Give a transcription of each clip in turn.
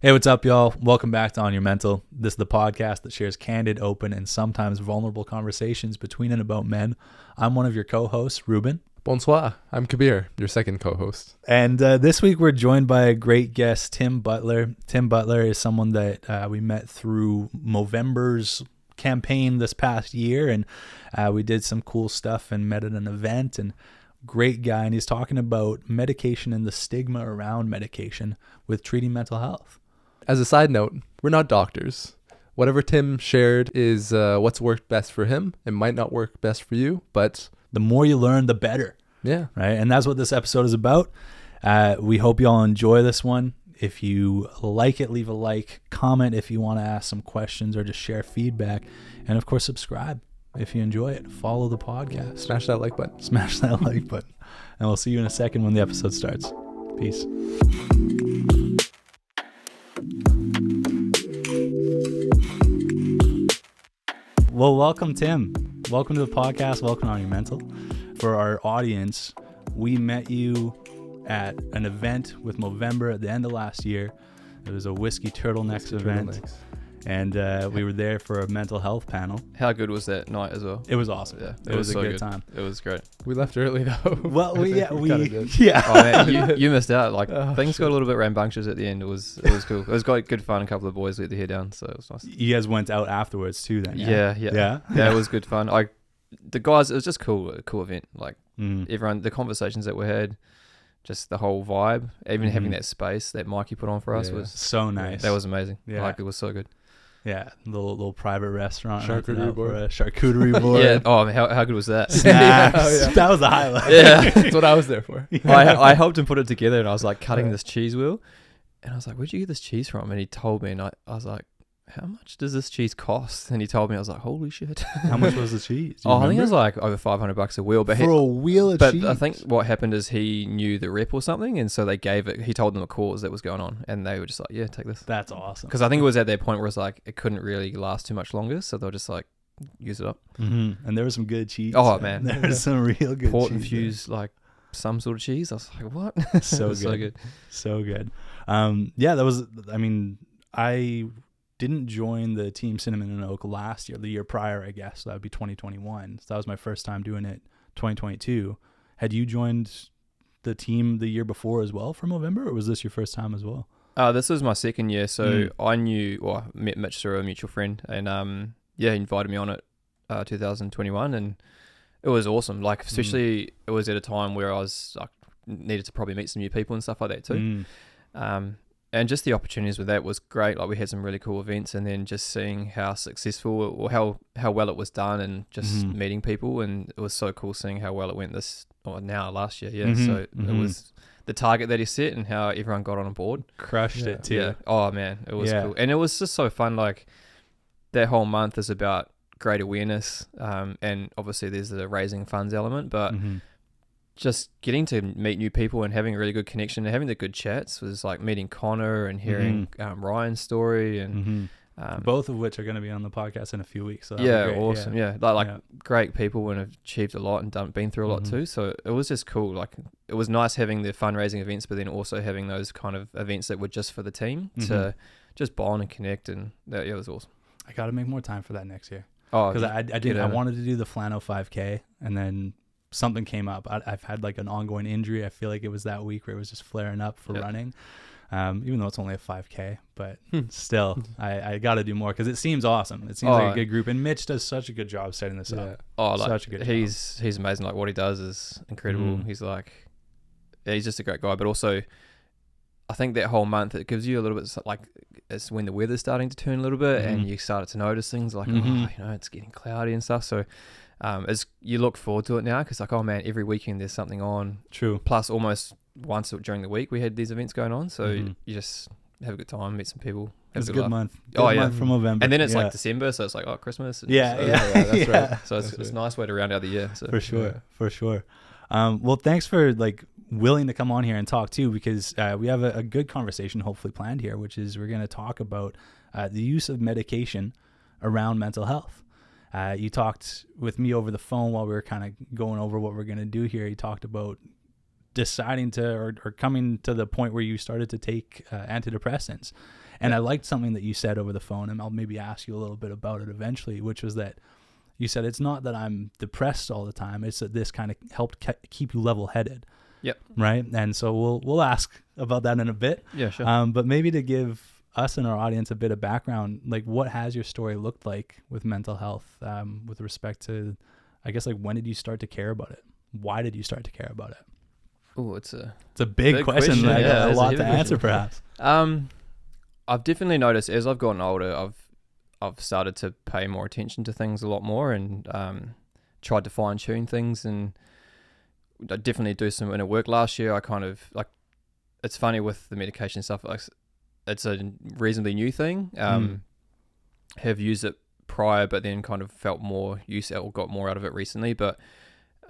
Hey, what's up, y'all? Welcome back to On Your Mental. This is the podcast that shares candid, open, and sometimes vulnerable conversations between and about men. I'm one of your co-hosts, Ruben. Bonsoir. I'm Kabir, your second co-host. And this week we're joined by a great guest, Tim Butler. Tim Butler is someone that we met through Movember's campaign this past year, and we did some cool stuff and met at an event, and great guy. And he's talking about medication and the stigma around medication with treating mental health. As a side note, we're not doctors. Whatever Tim shared is what's worked best for him. It might not work best for you, but the more you learn, the better. Yeah. Right. And that's what this episode is about. We hope you all enjoy this one. If you like it, leave a like, comment if you want to ask some questions or just share feedback. And of course, subscribe if you enjoy it. Follow the podcast. Smash that like button. Smash that like button. And we'll see you in a second when the episode starts. Peace. Well, welcome, Tim. Welcome to the podcast. Welcome to On Your Mental. For our audience, we met you at an event with Movember at the end of last year. It was a Whiskey Turtlenecks event. And we were there for a mental health panel. How good was that night as well? It was awesome. Yeah, it was a so good time. It was great. We left early though. Well, we Oh man, you missed out. Like things shit. got a little bit rambunctious at the end. It was cool. It was good fun. A couple of boys let their hair down, so it was nice. You guys went out afterwards too, then? Yeah. Yeah. It was good fun. The guys, it was just cool. A cool event. Like everyone, the conversations that we had, just the whole vibe. Even having that space that Mikey put on for us was so nice. That was amazing. Yeah. Like it was so good. Yeah, little private restaurant. Charcuterie board. Charcuterie board. Yeah. Oh, man, how good was that? Snacks. Yeah. That was the highlight. Yeah. That's what I was there for. I helped him put it together, and I was like cutting this cheese wheel, and I was like, "Where'd you get this cheese from?" And he told me, and I was like, "How much does this cheese cost?" And he told me, I was like, "Holy shit!" How much was the cheese? I think it was like over $500 a wheel. But for a wheel of cheese. I think what happened is he knew the rep or something, and so they gave it. He told them a cause that was going on, and they were just like, "Yeah, take this." That's awesome. Because I think it was at that point where it's like it couldn't really last too much longer, so they were just like, use it up. Mm-hmm. And there was some good cheese. Oh man, there was some real good port cheese infused like some sort of cheese. I was like, what? So good. So good. So good. Yeah, that was. I mean, I didn't join the Team Cinnamon and Oak last year, the year prior, I guess. So that would be 2021. So that was my first time doing it, 2022. Had you joined the team the year before as well for Movember, or was this your first time as well? This was my second year, so I met Mitch through a mutual friend, and he invited me on it 2021, and it was awesome. Like, especially it was at a time where I was like needed to probably meet some new people and stuff like that too. And just the opportunities with that was great. Like we had some really cool events, and then just seeing how successful or how well it was done, and just meeting people, and it was so cool seeing how well it went last year. Yeah, so it was the target that he set and how everyone got on board. Crushed it too. Yeah. Oh man, it was cool, and it was just so fun. Like that whole month is about great awareness, and obviously there's the raising funds element, but just getting to meet new people and having a really good connection and having the good chats was like meeting Connor and hearing Ryan's story, and both of which are going to be on the podcast in a few weeks. So awesome. Yeah, great people and have achieved a lot and been through a lot too. So it was just cool. Like it was nice having the fundraising events, but then also having those kind of events that were just for the team to just bond and connect, and it was awesome. I got to make more time for that next year. Oh, because I wanted to do the Flano 5K, and then something came up. I've had like an ongoing injury. I feel like it was that week where it was just flaring up for running, even though it's only a 5K, but still I got to do more because it seems awesome. It seems like a good group, and Mitch does such a good job setting this up. Such a good job. He's amazing. Like what he does is incredible. He's he's just a great guy, but also I think that whole month it gives you a little bit like it's when the weather's starting to turn a little bit and you start to notice things like it's getting cloudy and stuff. So as you look forward to it now, because like, oh man, every weekend there's something on. True. Plus almost once during the week we had these events going on, so you just have a good time, meet some people. It's a good month. Month from November, and then it's like December, so it's like Christmas. And that's right. So it's a nice way to round out the year. So. For sure. Well, thanks for willing to come on here and talk too, because we have a good conversation hopefully planned here, which is we're going to talk about the use of medication around mental health. You talked with me over the phone while we were kind of going over what we're going to do here. You talked about deciding to or coming to the point where you started to take antidepressants. And I liked something that you said over the phone, and I'll maybe ask you a little bit about it eventually, which was that you said it's not that I'm depressed all the time, it's that this kind of helped keep you level-headed. Yep. Right? And so we'll ask about that in a bit. Yeah, sure. But maybe to give us and our audience a bit of background, like what has your story looked like with mental health, with respect to, I guess, like when did you start to care about it? Why did you start to care about it? Oh, it's a big question. Like yeah, a lot to question. answer, perhaps. I've definitely noticed as I've gotten older, I've started to pay more attention to things a lot more, and tried to fine tune things, and I definitely do some inner work. Last year, I kind of like, it's funny with the medication stuff, like it's a reasonably new thing. Have used it prior, but then kind of felt more use or got more out of it recently. But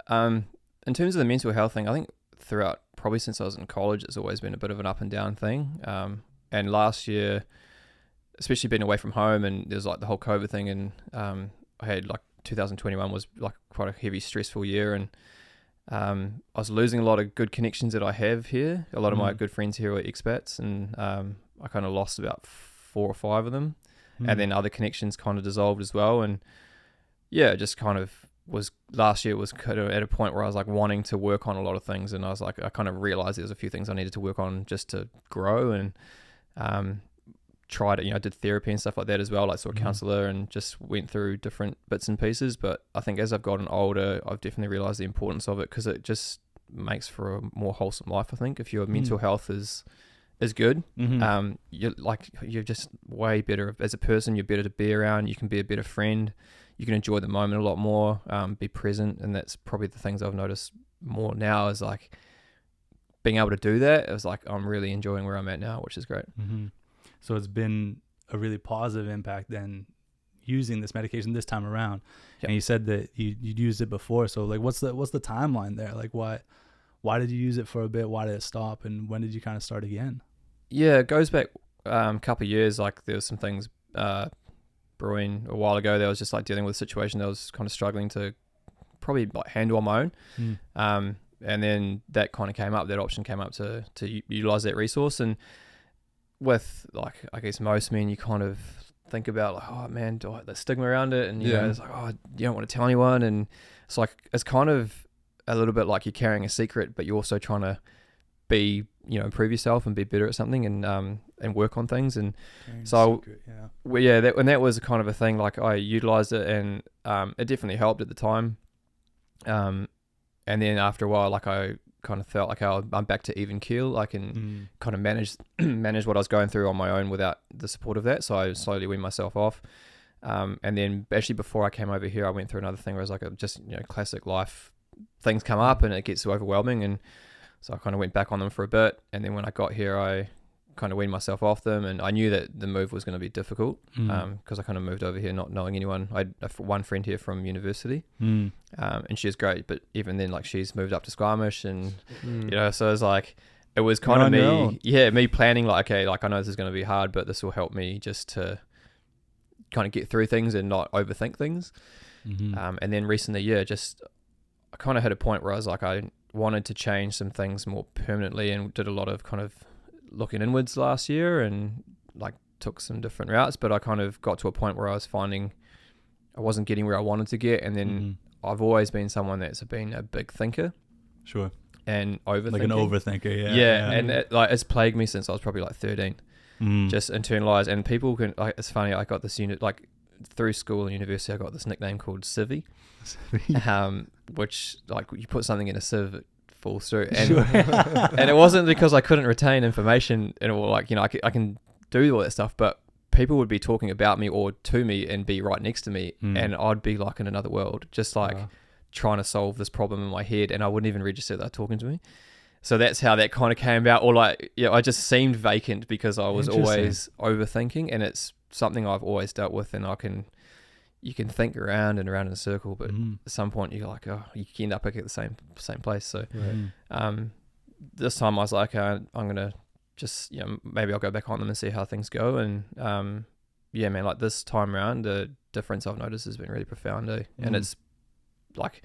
in terms of the mental health thing, I think throughout, probably since I was in college, it's always been a bit of an up and down thing. And last year, especially being away from home, and there's like the whole COVID thing, and I had like 2021 was like quite a heavy, stressful year, and I was losing a lot of good connections that I have here. A lot of my good friends here were expats, and I kind of lost about 4 or 5 of them, and then other connections kind of dissolved as well. And yeah, just kind of was, last year was kind of at a point where I was like wanting to work on a lot of things, and I was like, I kind of realized there was a few things I needed to work on just to grow, and tried it, did therapy and stuff like that as well, like saw a counselor and just went through different bits and pieces. But I think as I've gotten older, I've definitely realized the importance of it, because it just makes for a more wholesome life. I think if your mental health is good, you're just way better as a person. You're better to be around. You can be a better friend. You can enjoy the moment a lot more, be present. And that's probably the things I've noticed more now, is like being able to do that. It was like, I'm really enjoying where I'm at now, which is great. So it's been a really positive impact then, using this medication this time around. Yep. And you said that you'd used it before. So like, what's the timeline there? Like why did you use it for a bit? Why did it stop? And when did you kind of start again? Yeah, it goes back a couple of years. Like there was some things brewing a while ago. That was just like dealing with a situation that I was kind of struggling to probably like handle on my own. And then that kind of came up, that option came up to utilize that resource. And with like, I guess most men, you kind of think about like, oh man, the stigma around it, and you know, it's like, oh, you don't want to tell anyone, and it's like, it's kind of a little bit like you're carrying a secret, but you're also trying to be, improve yourself and be better at something, and work on things. And so that was kind of a thing. Like I utilized it, and it definitely helped at the time. And then after a while, like I kind of felt like I'm back to even keel. I can kind of manage what I was going through on my own without the support of that. So I slowly weaned myself off. And then actually before I came over here, I went through another thing where it was like classic life things come up and it gets so overwhelming. And so I kind of went back on them for a bit. And then when I got here, I kind of weaned myself off them, and I knew that the move was going to be difficult because I kind of moved over here not knowing anyone. I had one friend here from university, and she was great, but even then, like, she's moved up to Squamish, and so it was like, it was kind of me planning, like, okay, like I know this is going to be hard, but this will help me just to kind of get through things and not overthink things. And then recently, I kind of hit a point where I was like, I wanted to change some things more permanently, and did a lot of kind of looking inwards last year, and like took some different routes, but I kind of got to a point where I was finding I wasn't getting where I wanted to get. And then I've always been someone that's been a big thinker, and overthinking, like an overthinker. And it's plagued me since I was probably like 13. Just internalized, and people can, like, it's funny, I got this unit, like through school and university, I got this nickname called Civvy, which, like, you put something in a sieve, it falls through, and and it wasn't because I couldn't retain information, and all, like, I can do all that stuff, but people would be talking about me or to me and be right next to me, and I'd be like in another world, just like trying to solve this problem in my head, and I wouldn't even register that they're talking to me. So that's how that kind of came about. Or like, I just seemed vacant because I was always overthinking, and it's something I've always dealt with, and you can think around and around in a circle, but at some point you're like, oh, you end up back at the same place. So this time I was like, I'm going to just, maybe I'll go back on them and see how things go. And man, like this time around, the difference I've noticed has been really profound. And it's like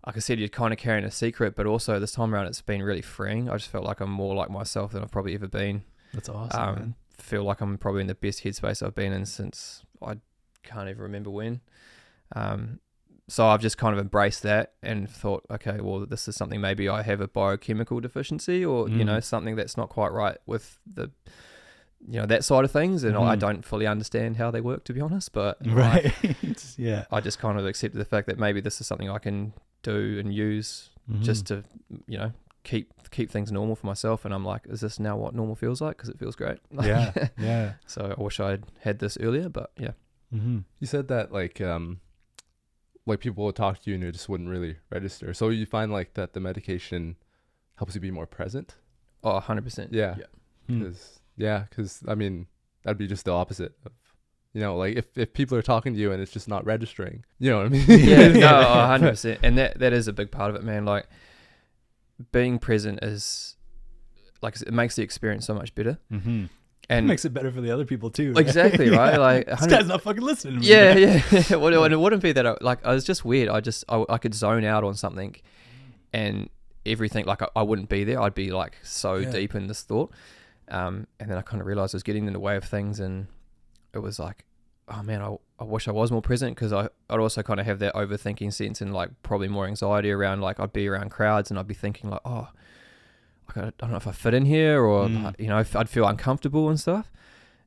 I said, you're kind of carrying a secret, but also this time around it's been really freeing. I just felt like I'm more like myself than I've probably ever been. That's awesome, man. feel like I'm probably in the best headspace I've been in since I can't even remember when. So I've just kind of embraced that and thought, okay, well, this is something, maybe I have a biochemical deficiency, or, you know, something that's not quite right with the, you know, that side of things. And I don't fully understand how they work, to be honest, but right. I just kind of accepted the fact that maybe this is something I can do and use just to, you know, keep things normal for myself. And I'm like, is this now what normal feels like? Because it feels great. Yeah. So I wish I'd had this earlier, but yeah. You said that like people would talk to you and it just wouldn't really register. So you find like that the medication helps you be more present? Oh, 100%. Yeah. Because I mean, that'd be just the opposite of, you know, like if people are talking to you and it's just not registering, you know what I mean? Yeah, no, 100%. And that is a big part of it, man. Like, being present is, like, it makes the experience so much better. And it makes it better for the other people too. Right? Exactly, right? Like, this guy's not fucking listening to me. Yeah. Well, it wouldn't be that I was just weird. I could zone out on something, and everything, like, I wouldn't be there. I'd be like so deep in this thought, and then I kind of realized I was getting in the way of things, and it was like, oh man, I wish I was more present, because I'd also kind of have that overthinking sense and like probably more anxiety around, like, I'd be around crowds and I'd be thinking like, oh, I don't know if I fit in here, or you know, if I'd feel uncomfortable and stuff.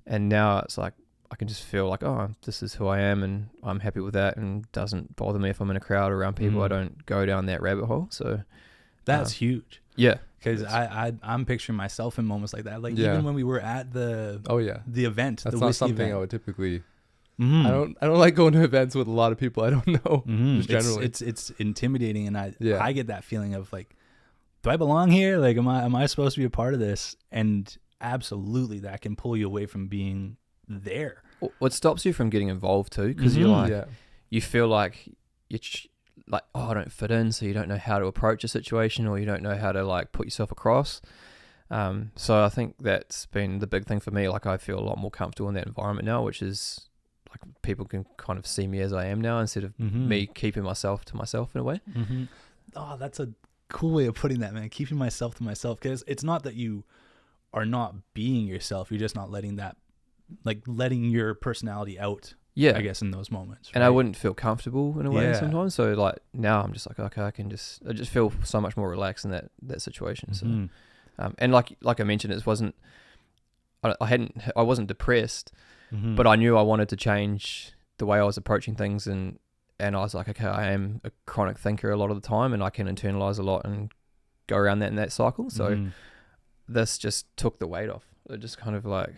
And now it's like I can just feel like, oh, this is who I am, and I'm happy with that, and doesn't bother me if I'm in a crowd or around people. I don't go down that rabbit hole. So that's huge. Yeah, because I'm picturing myself in moments like that. Like even when we were at the event, that's the not whiskey something event. I would typically. I don't like going to events with a lot of people I don't know. Just generally, it's intimidating, and I get that feeling of like, do I belong here? Like, am I supposed to be a part of this? And absolutely, that can pull you away from being there. What stops you from getting involved too? Because you're like, you feel like you're like, oh, I don't fit in, so you don't know how to approach a situation, or you don't know how to like put yourself across. So I think that's been the big thing for me. Like, I feel a lot more comfortable in that environment now, which is like people can kind of see me as I am now, instead of me keeping myself to myself in a way. Oh, that's a cool way of putting that, man. Keeping myself to myself, because it's not that you are not being yourself, you're just not letting your personality out, I guess, in those moments, right? And I wouldn't feel comfortable in a way sometimes, so like now I'm just like, okay, I just feel so much more relaxed in that situation. So and like I mentioned, I wasn't depressed, but I knew I wanted to change the way I was approaching things, and I was like, okay, I am a chronic thinker a lot of the time, and I can internalize a lot and go around that in that cycle. So this just took the weight off. It just kind of like,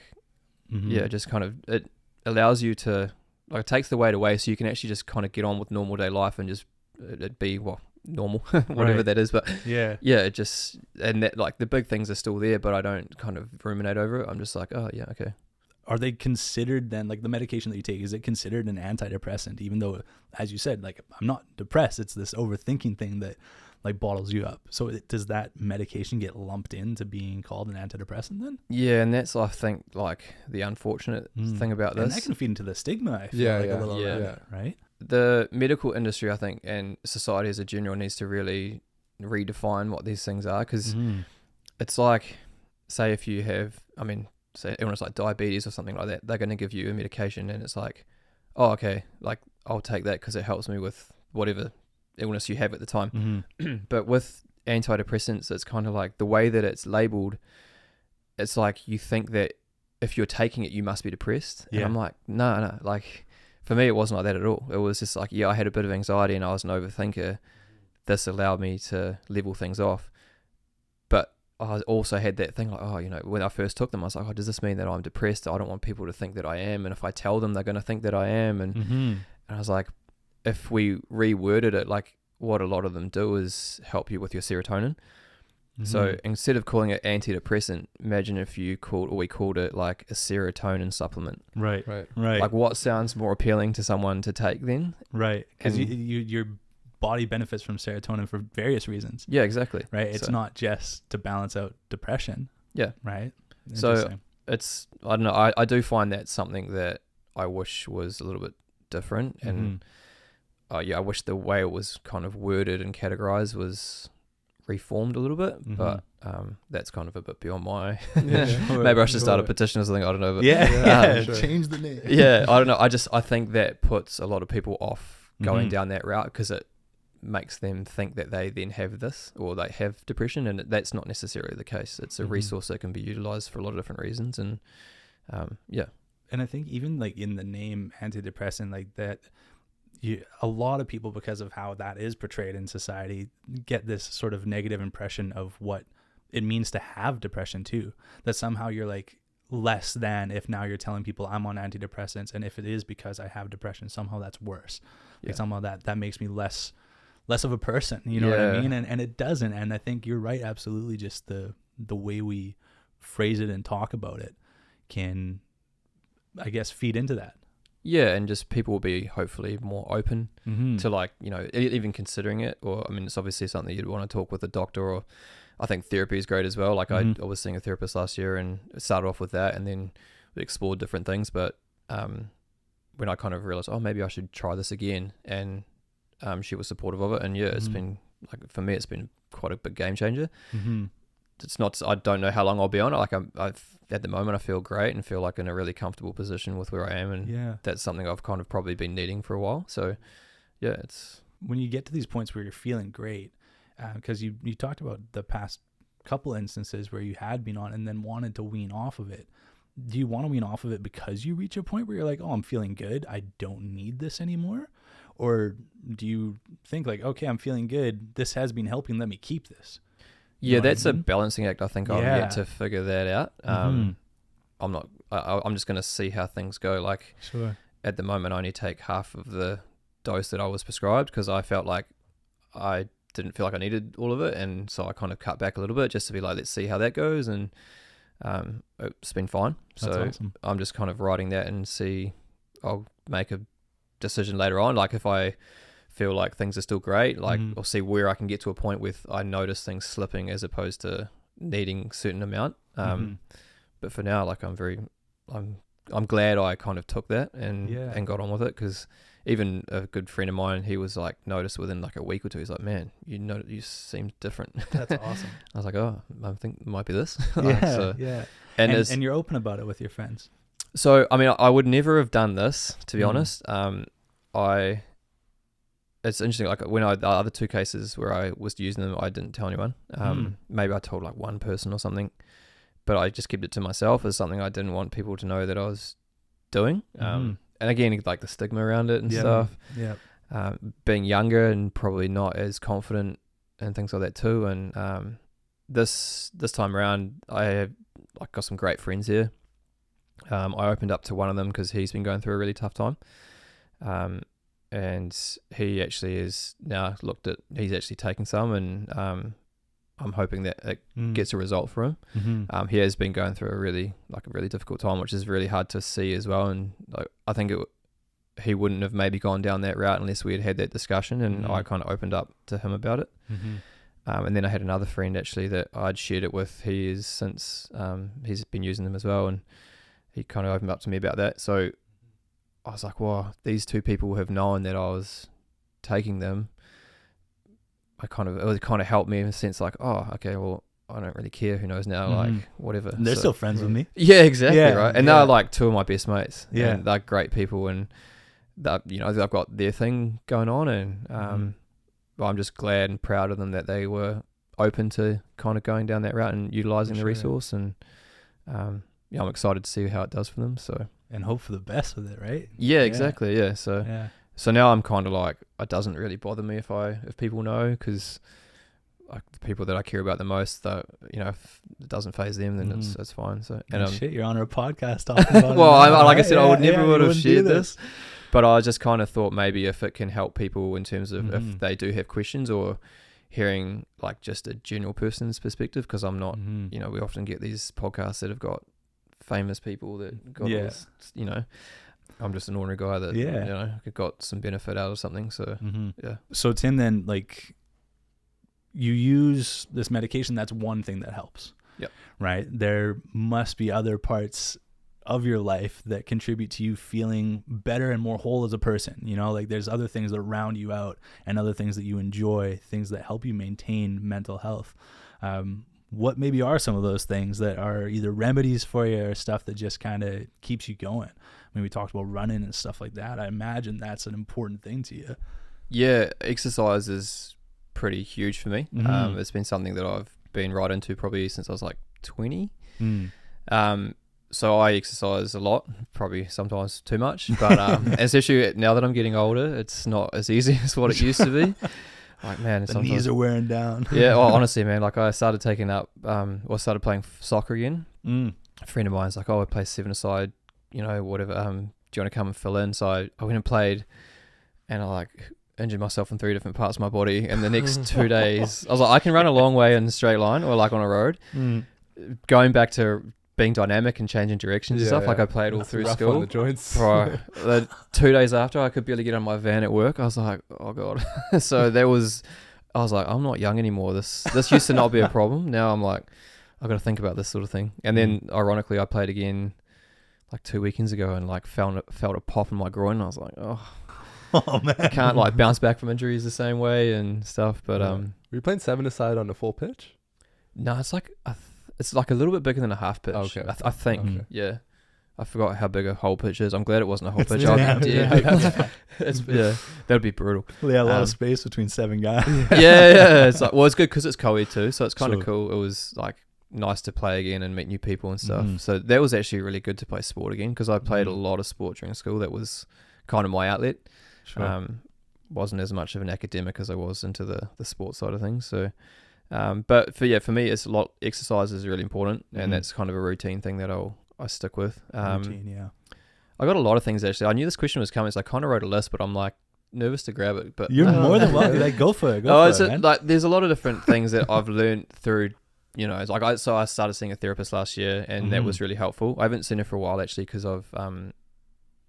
it allows you to, like, it takes the weight away, so you can actually just kind of get on with normal day life and just it be, well, normal, whatever that is. But it just, and that, like, the big things are still there, but I don't kind of ruminate over it. I'm just like, oh yeah, okay. Are they considered then, like the medication that you take, is it considered an antidepressant? Even though, as you said, like, I'm not depressed, it's this overthinking thing that like bottles you up. So does that medication get lumped into being called an antidepressant then? Yeah, and that's, I think, like the unfortunate thing about this. And that can feed into the stigma, I feel a little bit, right? The medical industry, I think, and society as a general needs to really redefine what these things are, because it's like, say if you have, say illness like diabetes or something like that, they're going to give you a medication, and it's like, oh, okay, like, I'll take that because it helps me with whatever illness you have at the time. But with antidepressants, it's kind of like the way that it's labeled, it's like you think that if you're taking it, you must be depressed. And I'm like, no, like, for me, it wasn't like that at all. It was just like, I had a bit of anxiety and I was an overthinker. This allowed me to level things off. But I also had that thing like, oh, you know, when I first took them, I was like, oh, does this mean that I'm depressed? I don't want people to think that I am. And if I tell them, they're going to think that I am. And I was like, if we reworded it, like, what a lot of them do is help you with your serotonin. So instead of calling it antidepressant, imagine if we called it like a serotonin supplement. Right. Like, what sounds more appealing to someone to take then? Right. Because your body benefits from serotonin for various reasons. Yeah, exactly. Right. It's not just to balance out depression. Yeah. Right. So it's, I don't know, I do find that something that I wish was a little bit different. And I wish the way it was kind of worded and categorized was reformed a little bit, but that's kind of a bit beyond my. Sure, Maybe I should start a petition or something. I don't know. But Sure. Change the name. yeah, I don't know. I think that puts a lot of people off going down that route because it makes them think that they then have this or they have depression, and that's not necessarily the case. It's a resource that can be utilized for a lot of different reasons, and And I think even like in the name antidepressant, like that, a lot of people, because of how that is portrayed in society, get this sort of negative impression of what it means to have depression too. That somehow you're like less than if now you're telling people I'm on antidepressants, and if it is because I have depression, somehow that's worse. Like somehow that makes me less of a person. You know what I mean? And it doesn't. And I think you're right. Absolutely. Just the way we phrase it and talk about it can, I guess, feed into that. Yeah, and just people will be hopefully more open to like, you know, even considering it. Or, I mean, it's obviously something you'd want to talk with a doctor, or I think therapy is great as well. Like I was seeing a therapist last year and started off with that, and then we explored different things. But when I kind of realized, oh, maybe I should try this again, and she was supportive of it. And yeah, it's been like, for me, it's been quite a big game changer. It's not, I don't know how long I'll be on it. Like I've at the moment, I feel great and feel like in a really comfortable position with where I am. And that's something I've kind of probably been needing for a while. So yeah, it's when you get to these points where you're feeling great, because you talked about the past couple instances where you had been on and then wanted to wean off of it. Do you want to wean off of it because you reach a point where you're like, oh, I'm feeling good, I don't need this anymore? Or do you think like, okay, I'm feeling good, this has been helping, let me keep this? Yeah, that's a balancing act. I think I've yet to figure that out. I'm just going to see how things go. Like at the moment, I only take half of the dose that I was prescribed because I felt like I didn't feel like I needed all of it. And so I kind of cut back a little bit just to be like, let's see how that goes. And it's been fine. That's awesome. I'm just kind of writing that and see, I'll make a decision later on. Like if I feel like things are still great, like I'll see where I can get to a point with I notice things slipping as opposed to needing certain amount. But for now, like I'm glad I kind of took that and got on with it, because even a good friend of mine, he was like noticed within like a week or two, he's like, man, you seem different. That's awesome. I was like, oh, I think it might be this. And you're open about it with your friends. So I mean, I would never have done this, to be honest. It's interesting, like when the other two cases where I was using them, I didn't tell anyone. Maybe I told like one person or something, but I just kept it to myself as something I didn't want people to know that I was doing. And again, like the stigma around it and stuff. Being younger and probably not as confident and things like that too. And this time around, I got some great friends here. I opened up to one of them because he's been going through a really tough time. And he actually is now he's actually taking some, and I'm hoping that it gets a result for him. He has been going through a really difficult time, which is really hard to see as well. And like, I think he wouldn't have maybe gone down that route unless we had that discussion, and I kind of opened up to him about it. And then I had another friend actually that I'd shared it with. He is since he's been using them as well, and he kind of opened up to me about that. So I was like, wow, these two people have known that I was taking them. It kind of helped me in a sense, like, oh, okay, well, I don't really care. Who knows now? Like, whatever. They're still friends with me. Yeah, exactly, right. And they're like two of my best mates. Yeah, and they're great people, and that, you know, they've got their thing going on, and I'm just glad and proud of them that they were open to kind of going down that route and utilizing the resource, and I'm excited to see how it does for them. So. And hope for the best with it, right? Yeah, exactly. Yeah. So now I'm kind of like, it doesn't really bother me if people know, because like the people that I care about the most, that, you know, if it doesn't faze them, then it's fine. So and shit, you're on a podcast talking about well, it now, like I said, I would never would have shared this, but I just kind of thought maybe if it can help people in terms of if they do have questions, or hearing like just a general person's perspective, because I'm not, you know, we often get these podcasts that have got famous people that got this, you know, I'm just an ordinary guy that, you know, got some benefit out of something. So, So Tim, then, like, you use this medication, that's one thing that helps. Yep. Right? There must be other parts of your life that contribute to you feeling better and more whole as a person. Like there's other things that round you out and other things that you enjoy, things that help you maintain mental health. What maybe are some of those things that are either remedies for you or stuff that just kind of keeps you going? I mean, we talked about running and stuff like that. I imagine that's an important thing to you. Yeah, exercise is pretty huge for me. It's been something that I've been right into probably since I was like 20. So I exercise a lot, probably sometimes too much, but especially now that I'm getting older, it's not as easy as what it used to be. Like, man, the knees are wearing down. Yeah, honestly, man, like I started taking up, started playing soccer again. A friend of mine's like, I play 7-a-side, whatever. Do you want to come and fill in? So I went and played, and I injured myself in 3 different parts of my body. And the next 2 days, I was like, I can run a long way in a straight line or like on a road. Going back to being dynamic and changing directions and stuff. Like I played all through school. On the joints. Right. The 2 days after, I could barely get on my van at work. I was like, oh God. So I was like, I'm not young anymore. This used to not be a problem. Now I'm like, I've got to think about this sort of thing. And then ironically, I played again like 2 weekends ago and like felt a pop in my groin. And I was like, oh man, I can't like bounce back from injuries the same way and stuff. But were you playing 7-a-side on a full pitch? No, it's like it's like a little bit bigger than a half pitch. Okay. I think. Okay. Yeah. I forgot how big a whole pitch is. I'm glad it wasn't a whole pitch. That'd be brutal. Well, yeah, a lot of space between 7 guys. Yeah. It's like, well, it's good because it's co-ed too, so it's kind of cool. It was like nice to play again and meet new people and stuff. So that was actually really good to play sport again because I played a lot of sport during school. That was kind of my outlet. Sure. Wasn't as much of an academic as I was into the sports side of things. So. But for me, it's a lot. Exercise is really important, and that's kind of a routine thing that I stick with. Routine, yeah. I got a lot of things actually. I knew this question was coming, so I kind of wrote a list, but I'm like nervous to grab it. But you're more than welcome. Like, go for it. Man. Like there's a lot of different things that I've learned through. It's like I started seeing a therapist last year, and that was really helpful. I haven't seen her for a while actually because of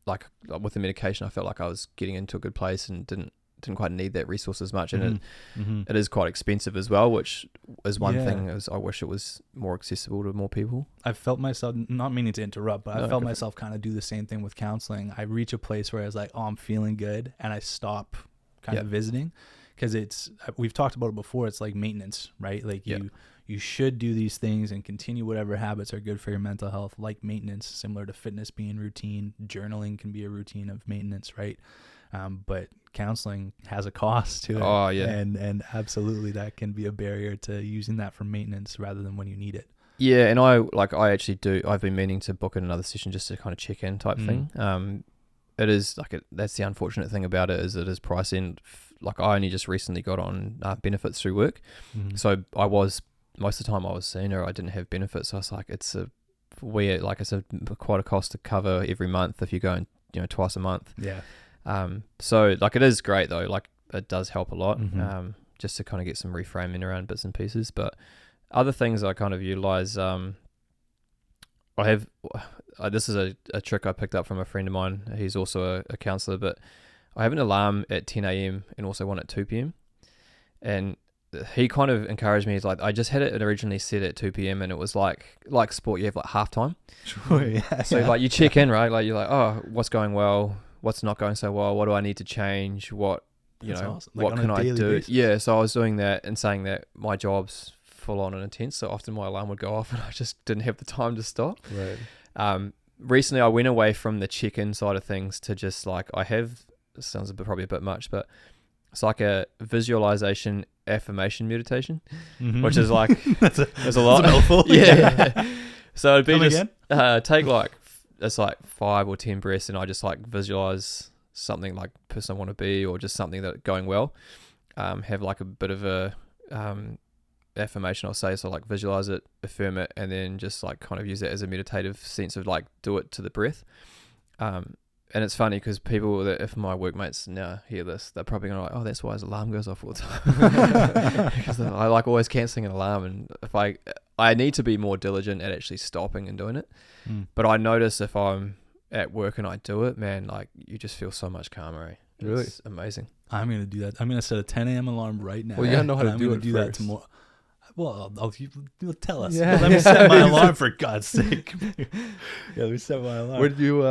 like with the medication, I felt like I was getting into a good place and didn't quite need that resource as much, and it is quite expensive as well, which is one thing. I wish it was more accessible to more people. I felt myself, not meaning to interrupt, but I felt myself kind of do the same thing with counseling. I reach a place where I was like, oh, I'm feeling good, and I stop kind of visiting, because we've talked about it before. It's like maintenance, right? Like you should do these things and continue whatever habits are good for your mental health, like maintenance, similar to fitness being routine. Journaling can be a routine of maintenance, right? But counseling has a cost to it. Oh yeah. And absolutely that can be a barrier to using that for maintenance rather than when you need it. Yeah. And I've been meaning to book in another session just to kind of check in type thing. It is like, that's the unfortunate thing about it, is it is pricing. Like I only just recently got on benefits through work. So most of the time I was seeing her, I didn't have benefits. So I was like, it's quite a cost to cover every month if you're going, twice a month. Yeah. So like it is great though, like it does help a lot, just to kind of get some reframing around bits and pieces. But other things I kind of utilize, this is a trick I picked up from a friend of mine. He's also a counselor, but I have an alarm at 10 a.m. and also one at 2 p.m. And he kind of encouraged me. He's like, I just had it originally set at 2 p.m. and it was like sport, you have like halftime. Sure, yeah. So like you check in, right? Like you're like, oh, what's going well? What's not going so well? What do I need to change? What, awesome. What can I do? Basis. Yeah. So I was doing that and saying that my job's full on and intense. So often my alarm would go off and I just didn't have the time to stop. Right. Recently I went away from the check-in side of things to just like, this sounds probably a bit much, but it's like a visualization affirmation meditation, which is like, there's a lot. Yeah. So it'd be take like, it's like 5 or 10 breaths, and I just like visualize something like person I want to be, or just something that going well. Have like a bit of a affirmation I'll say, so like visualize it, affirm it, and then just like kind of use that as a meditative sense of like do it to the breath. And it's funny because people that, if my workmates now hear this, they're probably gonna like, oh, that's why his alarm goes off all the time. Because I like always cancelling an alarm, and if I need to be more diligent at actually stopping and doing it. But I notice if I'm at work and I do it, man, like you just feel so much calmer. Really? It's amazing. I'm gonna do that. I'm gonna set a 10 a.m. alarm right now. Well, you gotta know how to do it do that tomorrow. Well, you'll tell us. Yeah. Let me set my alarm for God's sake. Let me set my alarm. Where did you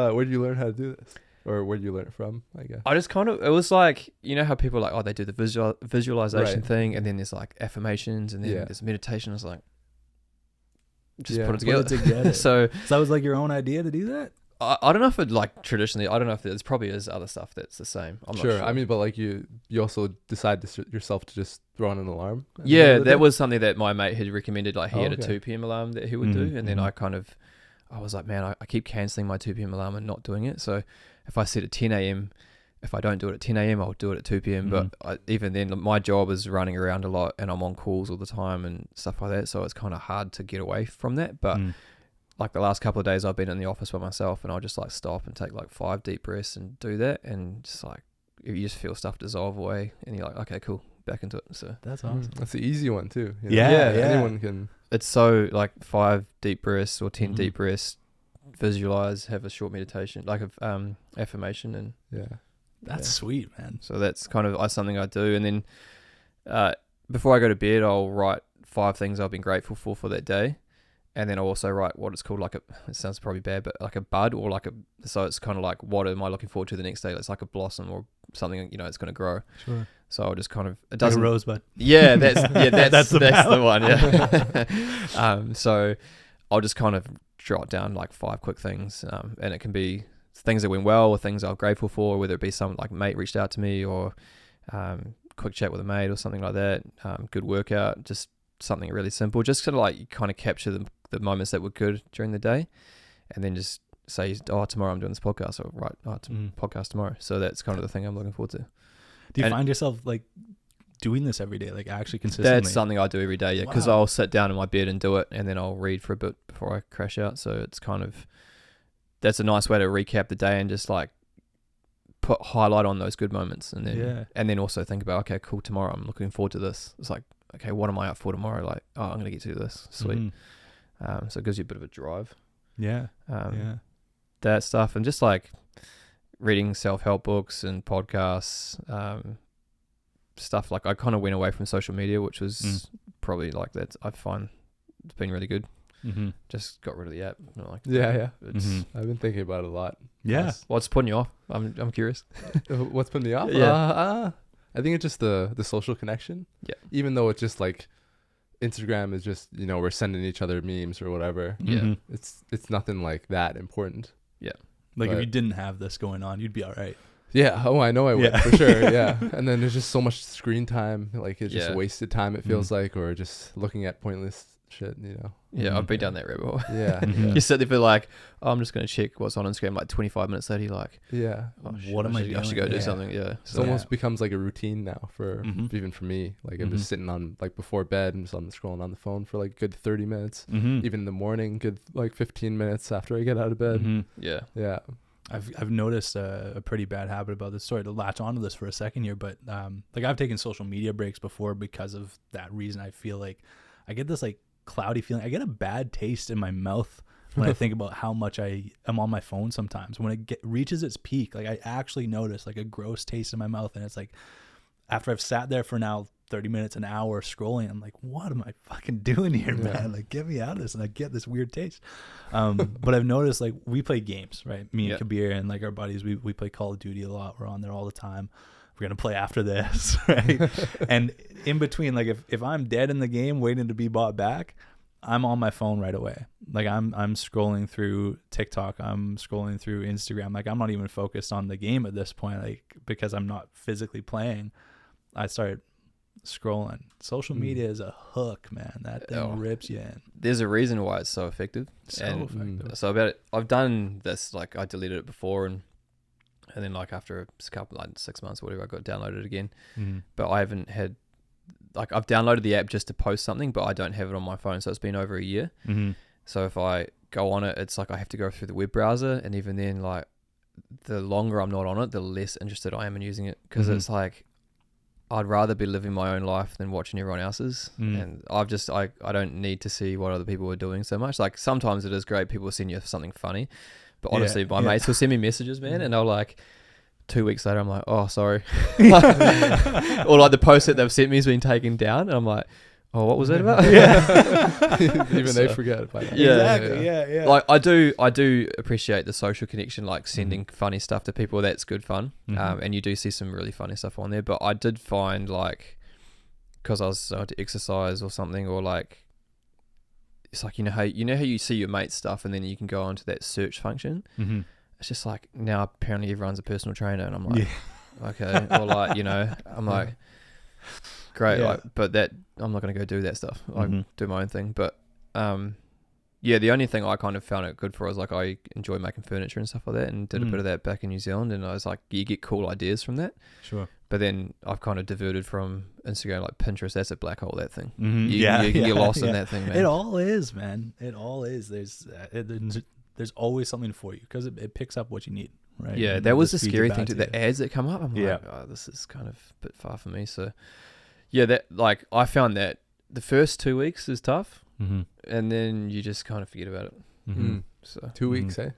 learn how to do this? Or where did you learn it from, I guess? I just kind of, it was like, you know how people are like, they do the visualization Right. thing, and then there's like affirmations, and then Yeah. there's meditation. I was like, just Yeah. put it together. Put it together. So that was like your own idea to do that? I don't know if it like traditionally, I don't know if there's probably is other stuff that's the same. I'm Sure. not sure. I mean, but like you also decide yourself to just throw on an alarm? Yeah, that was something that my mate had recommended. Like he had a okay. 2 p.m. alarm that he would do, and then I was like, man, I keep cancelling my 2 p.m. alarm and not doing it. So if I set at 10 a.m., if I don't do it at 10 a.m., I'll do it at 2 p.m. But even then, my job is running around a lot, and I'm on calls all the time and stuff like that. So it's kind of hard to get away from that. But like the last couple of days, I've been in the office by myself, and I'll just like stop and take like 5 deep breaths and do that, and just like you just feel stuff dissolve away, and you're like, okay, cool, back into it. So that's awesome. That's the easy one too. You know? Yeah. Anyone can. it's so like 5 deep breaths or 10 deep breaths, visualize, have a short meditation, like a affirmation, and That's sweet, man. so that's kind of something I do. And then before I go to bed, I'll write 5 things I've been grateful for that day. And then I'll also write what it's called, like it sounds probably bad, but like a bud, or like so it's kind of like, what am I looking forward to the next day? It's like a blossom or something, you know, it's going to grow. Sure. So I'll just kind of, it Like a doesn't, rosebud. yeah, that's the one. Yeah. So I'll just kind of jot down like 5 quick things. And it can be things that went well, or things I'm grateful for, whether it be some like mate reached out to me, or quick chat with a mate or something like that. Good workout, just something really simple, just sort of like you kind of capture the moments that were good during the day, and then just say, oh, tomorrow I'm doing this podcast, or podcast tomorrow. So that's kind of the thing I'm looking forward to. Do you find yourself like doing this every day, like actually consistently? That's something I do every day, yeah, because I'll sit down in my bed and do it, and then I'll read for a bit before I crash out. So it's kind of, that's a nice way to recap the day and just like highlight on those good moments, and then also think about, okay, cool, tomorrow I'm looking forward to this. It's like, okay, what am I up for tomorrow? Like, oh, I'm gonna get to this, sweet. So it gives you a bit of a drive. That stuff, and just like reading self-help books and podcasts, stuff. Like I kind of went away from social media, which was probably like that. I find it's been really good. Just got rid of the app. Like, I've been thinking about it a lot. Yeah. What's putting you off? I'm curious. What's putting me off? I think it's just the social connection. Yeah. Even though it's just like Instagram is just, you know, we're sending each other memes or whatever. Yeah. It's nothing like that important. Yeah. Like if you didn't have this going on, you'd be all right. Yeah. Oh, I know I would for sure. Yeah. And then there's just so much screen time. Like it's just wasted time, it feels like, or just looking at pointless shit, you know. Yeah, I've been down that rabbit hole. Yeah. You sit there for like, oh, I'm just going to check what's on Instagram, like 25 minutes later, you're like, what am I doing? I should go do something. Yeah. So it almost becomes like a routine now for even for me. Like I'm just sitting on, like before bed, and I'm scrolling on the phone for like a good 30 minutes. Even in the morning, good like 15 minutes after I get out of bed. Yeah. Yeah. I've noticed a pretty bad habit about this. Sorry to latch onto this for a second here, but like I've taken social media breaks before because of that reason. I feel like I get this like cloudy feeling. I get a bad taste in my mouth when I think about how much I am on my phone sometimes. When it reaches its peak, like I actually notice like a gross taste in my mouth, and it's like after I've sat there for now 30 minutes, an hour scrolling, I'm like, what am I fucking doing here, man? Like, get me out of this. And I get this weird taste. But I've noticed, like, we play games, right? Me and Kabir and like our buddies, we play Call of Duty a lot. We're on there all the time. We're going to play after this, right? And in between, like if I'm dead in the game waiting to be bought back, I'm on my phone right away. Like I'm scrolling through TikTok. I'm scrolling through Instagram. Like I'm not even focused on the game at this point, like because I'm not physically playing. I started scrolling. Social media is a hook, man. That thing rips you in. There's a reason why it's so effective. So about it, I've done this, like I deleted it before, and then like after a couple, like 6 months or whatever, I got downloaded again. But I haven't had, like I've downloaded the app just to post something, but I don't have it on my phone. So it's been over a year. So if I go on it, it's like I have to go through the web browser, and even then, like the longer I'm not on it, the less interested I am in using it, because it's like I'd rather be living my own life than watching everyone else's. And I've just, I don't need to see what other people are doing so much. Like sometimes it is great, people will send you something funny, but honestly, my mates will send me messages, man, and I'll like 2 weeks later, I'm like, oh, sorry. Or like the post that they've sent me has been taken down, and I'm like, oh, what was that about? Even they forget by that. Yeah. Exactly. Yeah. Like I do appreciate the social connection, like sending funny stuff to people. That's good fun. And you do see some really funny stuff on there. But I did find, like, because I was so into exercise or something, or like, it's like, you know how you see your mate's stuff and then you can go onto that search function. It's just like, now apparently everyone's a personal trainer, and I'm like, okay, or like, you know, I'm like, great, like, but that I'm not going to go do that stuff. I do my own thing. But the only thing I kind of found it good for was, like, I enjoy making furniture and stuff like that, and did a bit of that back in New Zealand, and I was like, you get cool ideas from that. Sure. But then I've kind of diverted from Instagram, like Pinterest. That's a black hole, that thing. You can get lost in that thing, man. It all is, man. It all is. There's always something for you, because it picks up what you need, right? Yeah, And that was the just feeds scary it thing back too. to The you. ads that come up, I'm like, oh, this is kind of a bit far for me. So, yeah, that, like, I found that the first 2 weeks is tough, and then you just kind of forget about it. So 2 weeks, eh?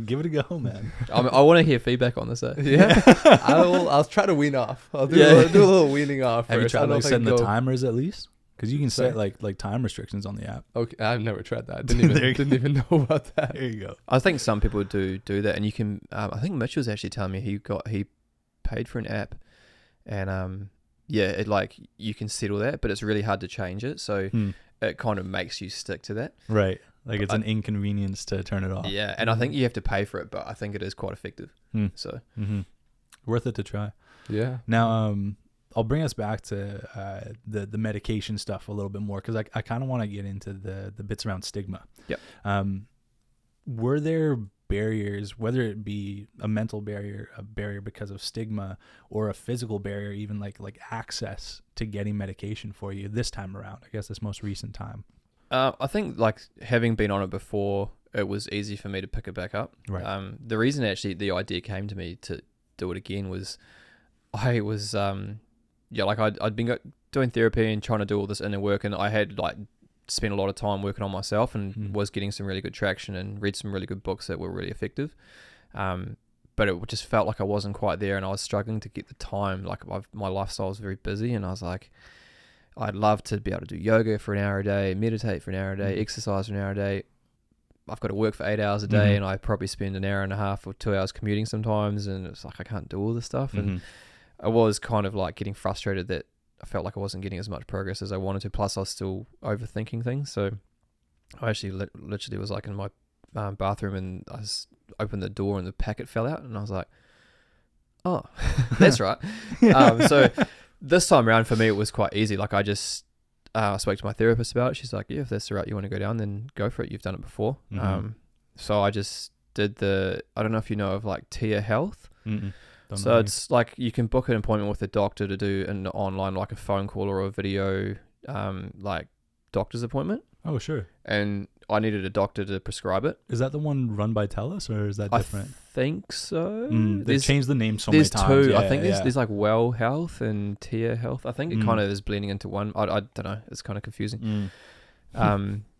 Give it a go, man. I want to hear feedback on this. Yeah, I'll try to wean off. I'll do a little weaning off. Have you first. tried, I don't know like, if I setting can the go- timers at least? Because you can set Sorry? like time restrictions on the app. Okay, I've never tried that. Didn't even know about that. There you go. I think some people do that, and you can. I think Mitch was actually telling me he paid for an app, and it, like, you can settle that, but it's really hard to change it. So it kind of makes you stick to that. Right. Like, it's an inconvenience to turn it off. Yeah, and I think you have to pay for it, but I think it is quite effective. So Worth it to try. Yeah. Now, I'll bring us back to the medication stuff a little bit more, because I kind of want to get into the bits around stigma. Yep. Were there barriers, whether it be a mental barrier, a barrier because of stigma, or a physical barrier, even like access to getting medication for you this time around? I guess this most recent time. I think, like, having been on it before, it was easy for me to pick it back up. Right. The reason actually the idea came to me to do it again was I was like I'd been doing therapy and trying to do all this inner work, and I had, like, spent a lot of time working on myself, and was getting some really good traction, and read some really good books that were really effective. But it just felt like I wasn't quite there, and I was struggling to get the time. Like, my lifestyle was very busy, and I was like, I'd love to be able to do yoga for an hour a day, meditate for an hour a day, exercise for an hour a day. I've got to work for 8 hours a day, and I probably spend an hour and a half or 2 hours commuting sometimes, and it's like I can't do all this stuff. And I was kind of, like, getting frustrated that I felt like I wasn't getting as much progress as I wanted to. Plus, I was still overthinking things. So I actually literally was, like, in my bathroom, and I opened the door and the packet fell out, and I was like, oh, that's right. So this time around for me, it was quite easy. Like, I just spoke to my therapist about it. She's like, yeah, if that's the route you want to go down, then go for it. You've done it before. So I just did I don't know if you know of, like, Tia Health. So it's like you can book an appointment with a doctor to do an online, like a phone call or a video, like, doctor's appointment. Oh, sure. And I needed a doctor to prescribe it. Is that the one run by TELUS, or is that different? I think so. They've changed the name so many times. There's two. Yeah, I think there's like Well Health and Tia Health. I think it kind of is blending into one. I don't know. It's kind of confusing.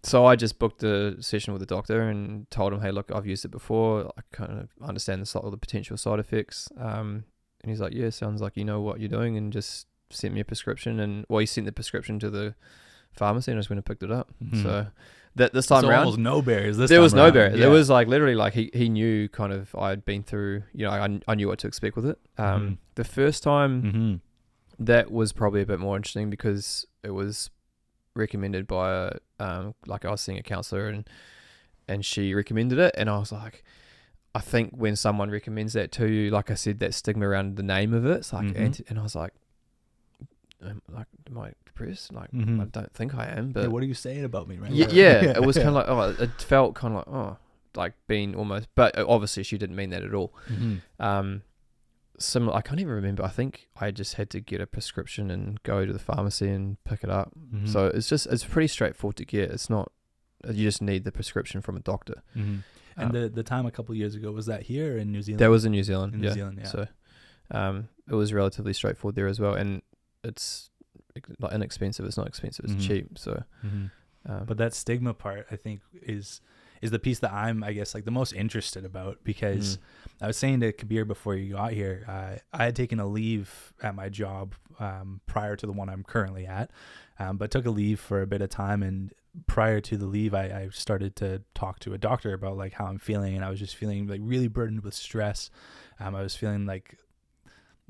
So I just booked a session with the doctor and told him, hey, look, I've used it before. I kind of understand all the potential side effects. And he's like, yeah, sounds like you know what you're doing, and just sent me a prescription. And he sent the prescription to the pharmacy, and I just went and picked it up. So that this time around, almost no barriers. There was no barriers. It was like literally like he knew kind of I'd been through. You know, I knew what to expect with it. The first time that was probably a bit more interesting because it was recommended by like I was seeing a counselor and she recommended it, and I was like, I think when someone recommends that to you, like I said, that stigma around the name of it, it's like and I was like, am I depressed? Like I don't think I am, but hey, what are you saying about me, right? Yeah, it was kind of like it felt kind of like like being almost, but obviously she didn't mean that at all. Similar, I can't even remember. I think I just had to get a prescription and go to the pharmacy and pick it up. So it's pretty straightforward to get. It's not, you just need the prescription from a doctor. And the time a couple of years ago, was that here in New Zealand? That was in New Zealand. In New Zealand, yeah. So it was relatively straightforward there as well, and it's not inexpensive. It's not expensive. It's cheap. So but that stigma part, I think, is is the piece that I'm, I guess, like the most interested about, because I was saying to Kabir before you got here, I had taken a leave at my job prior to the one I'm currently at, but took a leave for a bit of time. And prior to the leave, I started to talk to a doctor about like how I'm feeling, and I was just feeling like really burdened with stress. I was feeling like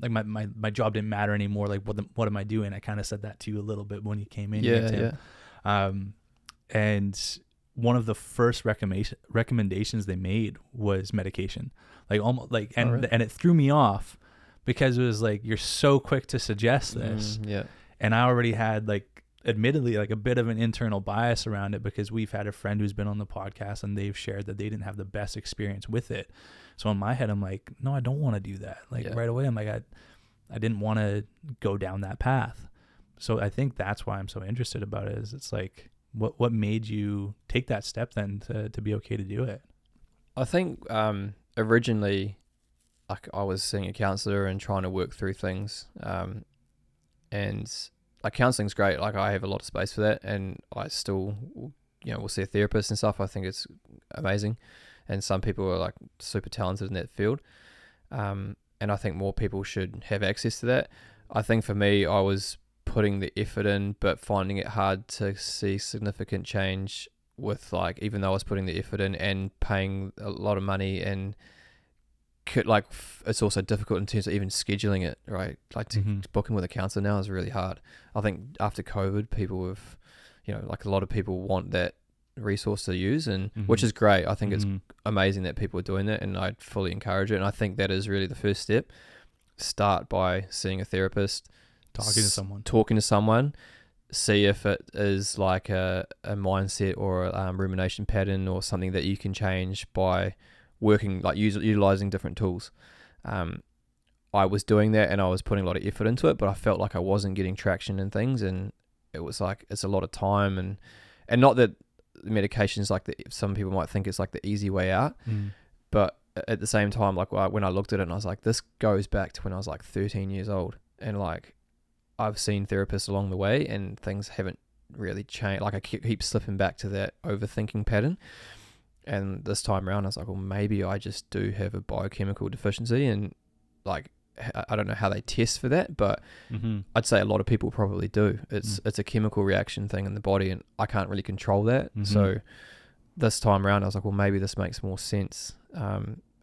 my job didn't matter anymore. Like what am I doing? I kind of said that to you a little bit when you came in here, Tim. And one of the first recommendations they made was medication, like almost like, and it threw me off because it was like, you're so quick to suggest this. And I already had like, admittedly, like a bit of an internal bias around it, because we've had a friend who's been on the podcast and they've shared that they didn't have the best experience with it. So in my head, I'm like, no, I don't want to do that. Like right away, I'm like, I didn't want to go down that path. So I think that's why I'm so interested about it, is it's like, what made you take that step then to be okay to do it? I think originally, like, I was seeing a counselor and trying to work through things, and like counseling's great. Like, I have a lot of space for that, and I still, will see a therapist and stuff. I think it's amazing, and some people are like super talented in that field, and I think more people should have access to that. I think for me, I was putting the effort in, but finding it hard to see significant change with, like, even though I was putting the effort in and paying a lot of money, and it's also difficult in terms of even scheduling it, right? Like booking with a counsellor now is really hard. I think after COVID, people have, like a lot of people want that resource to use, and which is great. I think it's amazing that people are doing that, and I'd fully encourage it. And I think that is really the first step. Start by seeing a therapist, talking to someone, see if it is like a mindset or a rumination pattern or something that you can change by working, like utilizing different tools. I was doing that and I was putting a lot of effort into it, but I felt like I wasn't getting traction in things, and it was like, it's a lot of time, and not that medication is like some people might think it's like the easy way out, but at the same time, like when I looked at it and I was like, this goes back to when I was like 13 years old, and like I've seen therapists along the way and things haven't really changed. Like I keep slipping back to that overthinking pattern. And this time around, I was like, well, maybe I just do have a biochemical deficiency. And like, I don't know how they test for that, but I'd say a lot of people probably do. It's a chemical reaction thing in the body, and I can't really control that. So this time around, I was like, well, maybe this makes more sense.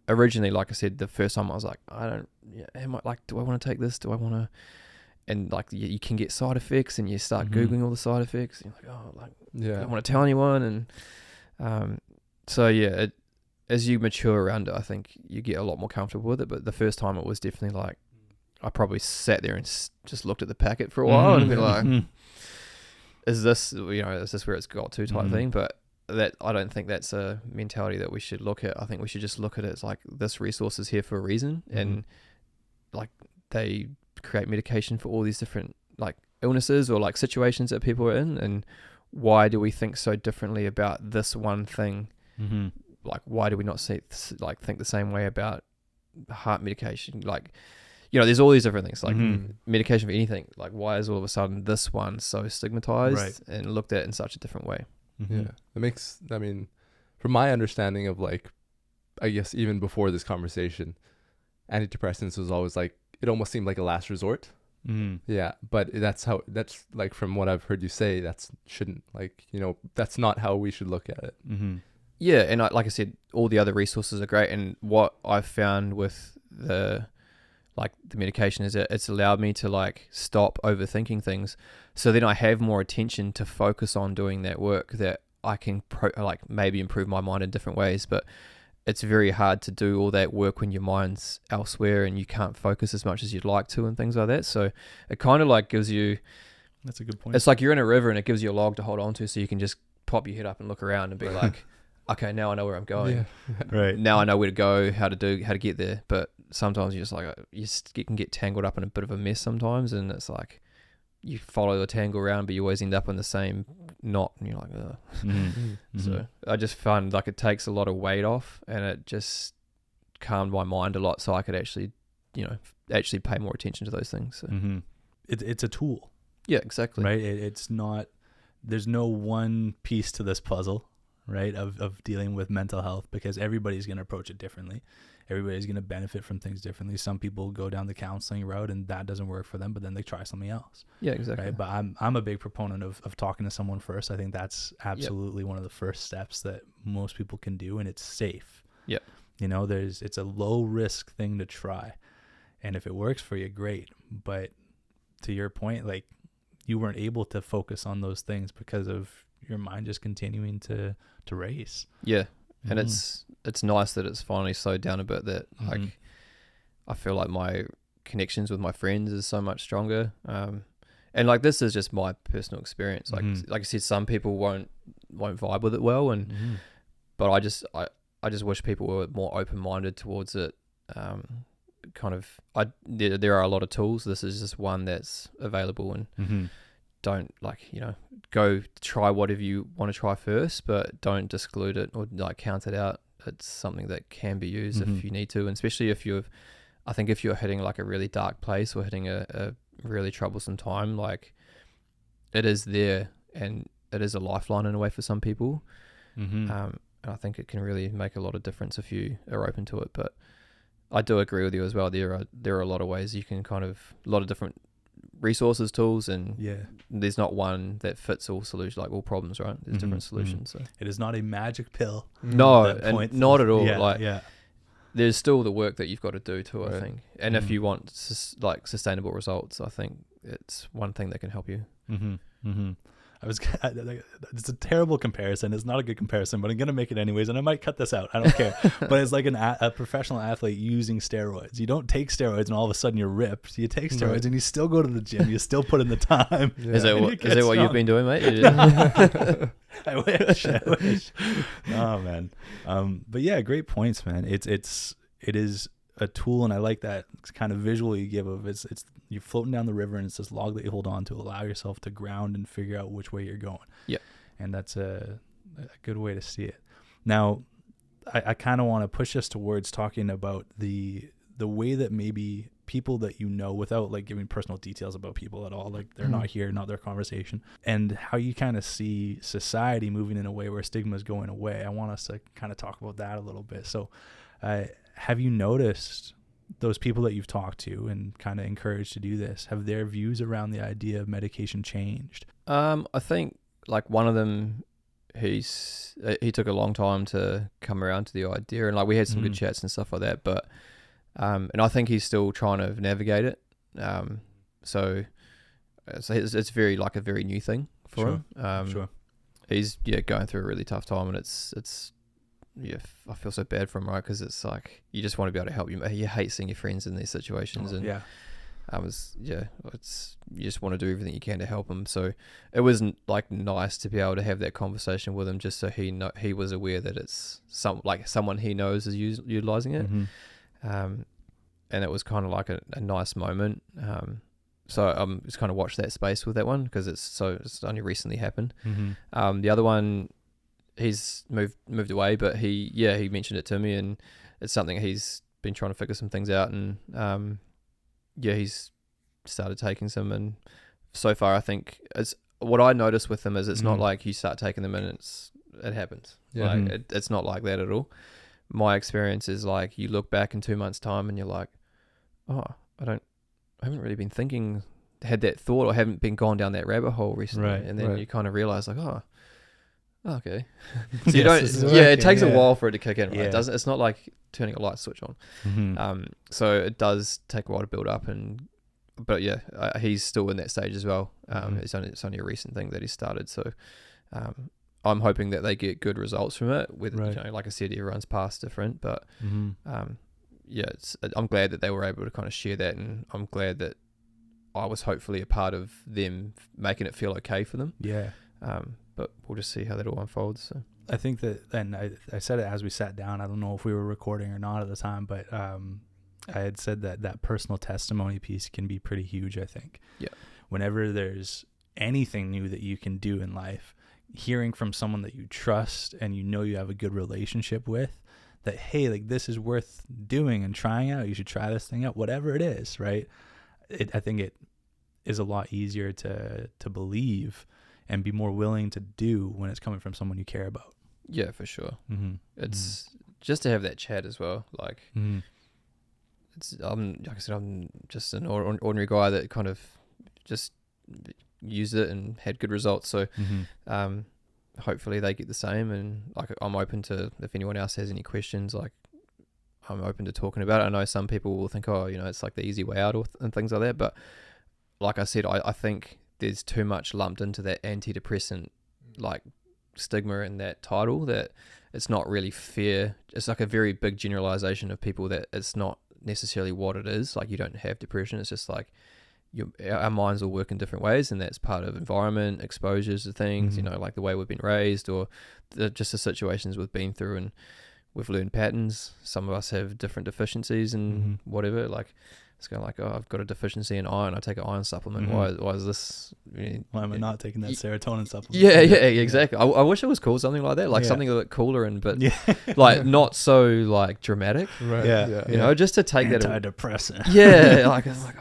Originally, like I said, the first time I was like, do I want to take this? Do I want to? And like you can get side effects, and you start Googling all the side effects, and you're like, I don't want to tell anyone. And so yeah, as you mature around it, I think you get a lot more comfortable with it. But the first time, it was definitely like, I probably sat there and just looked at the packet for a while and been like, is this where it's got to type thing? But that, I don't think that's a mentality that we should look at. I think we should just look at it as like, this resource is here for a reason, and like they create medication for all these different like illnesses or like situations that people are in, and why do we think so differently about this one thing? Like, why do we not think the same way about heart medication? Like, there's all these different things, like medication for anything. Like, why is all of a sudden this one so stigmatized and looked at in such a different way? Yeah, I mean, from my understanding of, like, I guess even before this conversation, antidepressants was always like, it almost seemed like a last resort. Yeah, but that's like, from what I've heard you say, that's not how we should look at it. Yeah, and like I said, all the other resources are great, and what I've found with the medication is that it's allowed me to like stop overthinking things, so then I have more attention to focus on doing that work that I can maybe improve my mind in different ways. But it's very hard to do all that work when your mind's elsewhere and you can't focus as much as you'd like to and things like that. So it kind of like gives you... That's a good point. It's like you're in a river and it gives you a log to hold on to, so you can just pop your head up and look around and be like, okay, now I know where I'm going. Yeah. Right. Now I know where to go, how to get there. But sometimes you're just like, you can get tangled up in a bit of a mess sometimes, and it's like you follow the tangle around, but you always end up in the same knot, and you're like, ugh. So I just find like it takes a lot of weight off, and it just calmed my mind a lot, so I could actually pay more attention to those things. So. It's a tool. Yeah, exactly. Right. It's not. There's no one piece to this puzzle. right, of dealing with mental health, because everybody's going to approach it differently. Everybody's going to benefit from things differently. Some people go down the counseling route and that doesn't work for them, but then they try something else. Yeah, exactly. Right. But I'm a big proponent of talking to someone first. I think that's absolutely one of the first steps that most people can do, and it's safe. Yeah. You know, it's a low risk thing to try. And if it works for you, great. But to your point, like, you weren't able to focus on those things because of your mind just continuing to race. Yeah. And it's nice that it's finally slowed down a bit, that like I feel like my connections with my friends is so much stronger. And like, this is just my personal experience. Like I said, some people won't vibe with it well, and but I just wish people were more open-minded towards it. There are a lot of tools. This is just one that's available, and don't, like, you know, go try whatever you want to try first, but don't exclude it or like count it out. It's something that can be used if you need to, and especially if you're hitting like a really dark place or hitting a really troublesome time, like, it is there, and it is a lifeline in a way for some people. And I think it can really make a lot of difference if you are open to it. But I do agree with you as well. There are a lot of ways you can a lot of different resources, tools, and there's not one that fits all solutions, like all problems, right? There's different solutions. So it is not a magic pill. No, and not at all. Yeah. There's still the work that you've got to do too, I think. And if you want sustainable results, I think it's one thing that can help you. It's a terrible comparison. It's not a good comparison, but I'm going to make it anyways, and I might cut this out. I don't care. But it's like a professional athlete using steroids. You don't take steroids and all of a sudden you're ripped. You take steroids and you still go to the gym. You still put in the time. Yeah. Is that what you've been doing, mate? I wish. Oh, man. But yeah, great points, man. It is a tool, and I like that kind of visual you give of it's you're floating down the river, and it's this log that you hold on to allow yourself to ground and figure out which way you're going. Yeah. And that's a good way to see it. Now, I kind of want to push us towards talking about the way that maybe people that you know, without like giving personal details about people at all, like they're not here, not their conversation, and how you kind of see society moving in a way where stigma is going away. I want us to kind of talk about that a little bit. So have you noticed those people that you've talked to and kind of encouraged to do this, have their views around the idea of medication changed? I think like one of them, he took a long time to come around to the idea, and like we had some good chats and stuff like that, but and I think he's still trying to navigate it. So it's very like a very new thing for him. Sure. He's going through a really tough time, and it's I feel so bad for him, right? Because it's like you just want to be able to help you. You hate seeing your friends in these situations, and you just want to do everything you can to help him. So it was like nice to be able to have that conversation with him, just so he was aware that it's someone he knows is utilizing it. And it was kind of like a nice moment. So just kind of watched that space with that one, because it's only recently happened. The other one, he's moved away, but he mentioned it to me, and it's something he's been trying to figure some things out, and he's started taking some, and so far I think what I noticed with him is it's not like you start taking them and it happens. It's not like that at all. My experience is like you look back in 2 months' time and you're like, oh, I haven't really been had that thought, or haven't been gone down that rabbit hole recently, and then you kind of realize like, oh, okay. So you it takes a while for it to kick in, right? It's not like turning a light switch on. So it does take a while to build up, but he's still in that stage as well. It's only a recent thing that he started, so I'm hoping that they get good results from it. With like I said, everyone's path's different, but I'm glad that they were able to kind of share that, and I'm glad that I was hopefully a part of them making it feel okay for them. But we'll just see how that all unfolds. So I think that, and I said it as we sat down, I don't know if we were recording or not at the time, but I had said that personal testimony piece can be pretty huge, I think. Yeah. Whenever there's anything new that you can do in life, hearing from someone that you trust and you know you have a good relationship with, that, hey, like, this is worth doing and trying out, you should try this thing out, whatever it is, right? I think it is a lot easier to believe and be more willing to do when it's coming from someone you care about. Yeah, for sure. Mm-hmm. It's just to have that chat as well. Like, it's like I said, I'm just an ordinary guy that kind of just used it and had good results. So, hopefully they get the same. And like, I'm open to, if anyone else has any questions, like, I'm open to talking about it. I know some people will think, oh, it's like the easy way out and things like that. But like I said, I think there's too much lumped into that antidepressant, like, stigma in that title, that it's not really fair. It's like a very big generalization of people that it's not necessarily what it is. Like, you don't have depression. It's just like our minds all work in different ways, and that's part of environment, exposures to things, like the way we've been raised, or just the situations we've been through, and we've learned patterns. Some of us have different deficiencies and whatever. Like, it's kind of like, oh, I've got a deficiency in iron. I take an iron supplement. Why is this? Why am I not taking that serotonin supplement? Yeah, exactly. I wish it was called something like that, like something a bit cooler but like not so like dramatic. Right. Yeah. Just to take antidepressant. Yeah, like I'm like,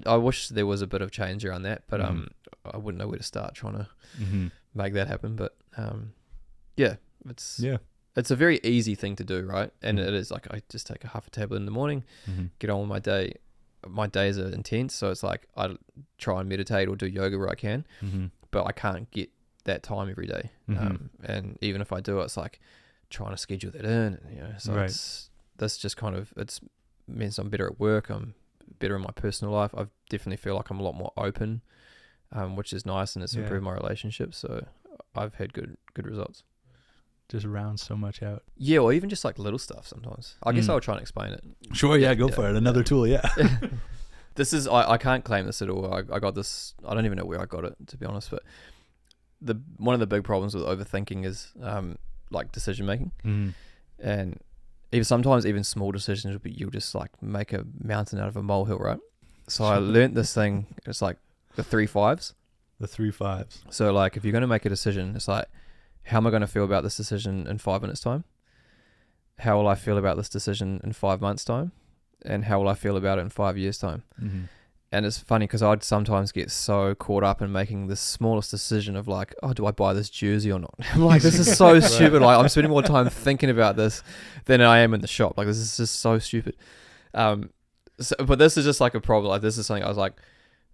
I wish there was a bit of change around that, but I wouldn't know where to start trying to make that happen. But it's a very easy thing to do, right? And it is like, I just take a half a tablet in the morning, get on with my day. My days are intense, so it's like I try and meditate or do yoga where I can, but I can't get that time every day. And even if I do, it's like trying to schedule that in. So that's just kind of, it's means I'm better at work. I'm better in my personal life. I definitely feel like I'm a lot more open, which is nice, and it's improved my relationships. So I've had good results. Just rounds so much out. Yeah, or even just like little stuff sometimes. I guess I'll try and explain it. Sure, go for it. Another tool, This is, I can't claim this at all. I got this, I don't even know where I got it, to be honest, but one of the big problems with overthinking is like decision making. And sometimes even small decisions will be, you'll just like make a mountain out of a molehill, right? So I learned this thing, it's like the 3 5s. The 3 5s. So like, if you're going to make a decision, it's like, how am I going to feel about this decision in 5 minutes time? How will I feel about this decision in 5 months time? And how will I feel about it in 5 years time? And it's funny because I'd sometimes get so caught up in making the smallest decision of like, oh, do I buy this jersey or not? I'm like, this is so stupid. Like, I'm spending more time thinking about this than I am in the shop. Like, this is just so stupid. But this is just like a problem. Like, this is something I was like,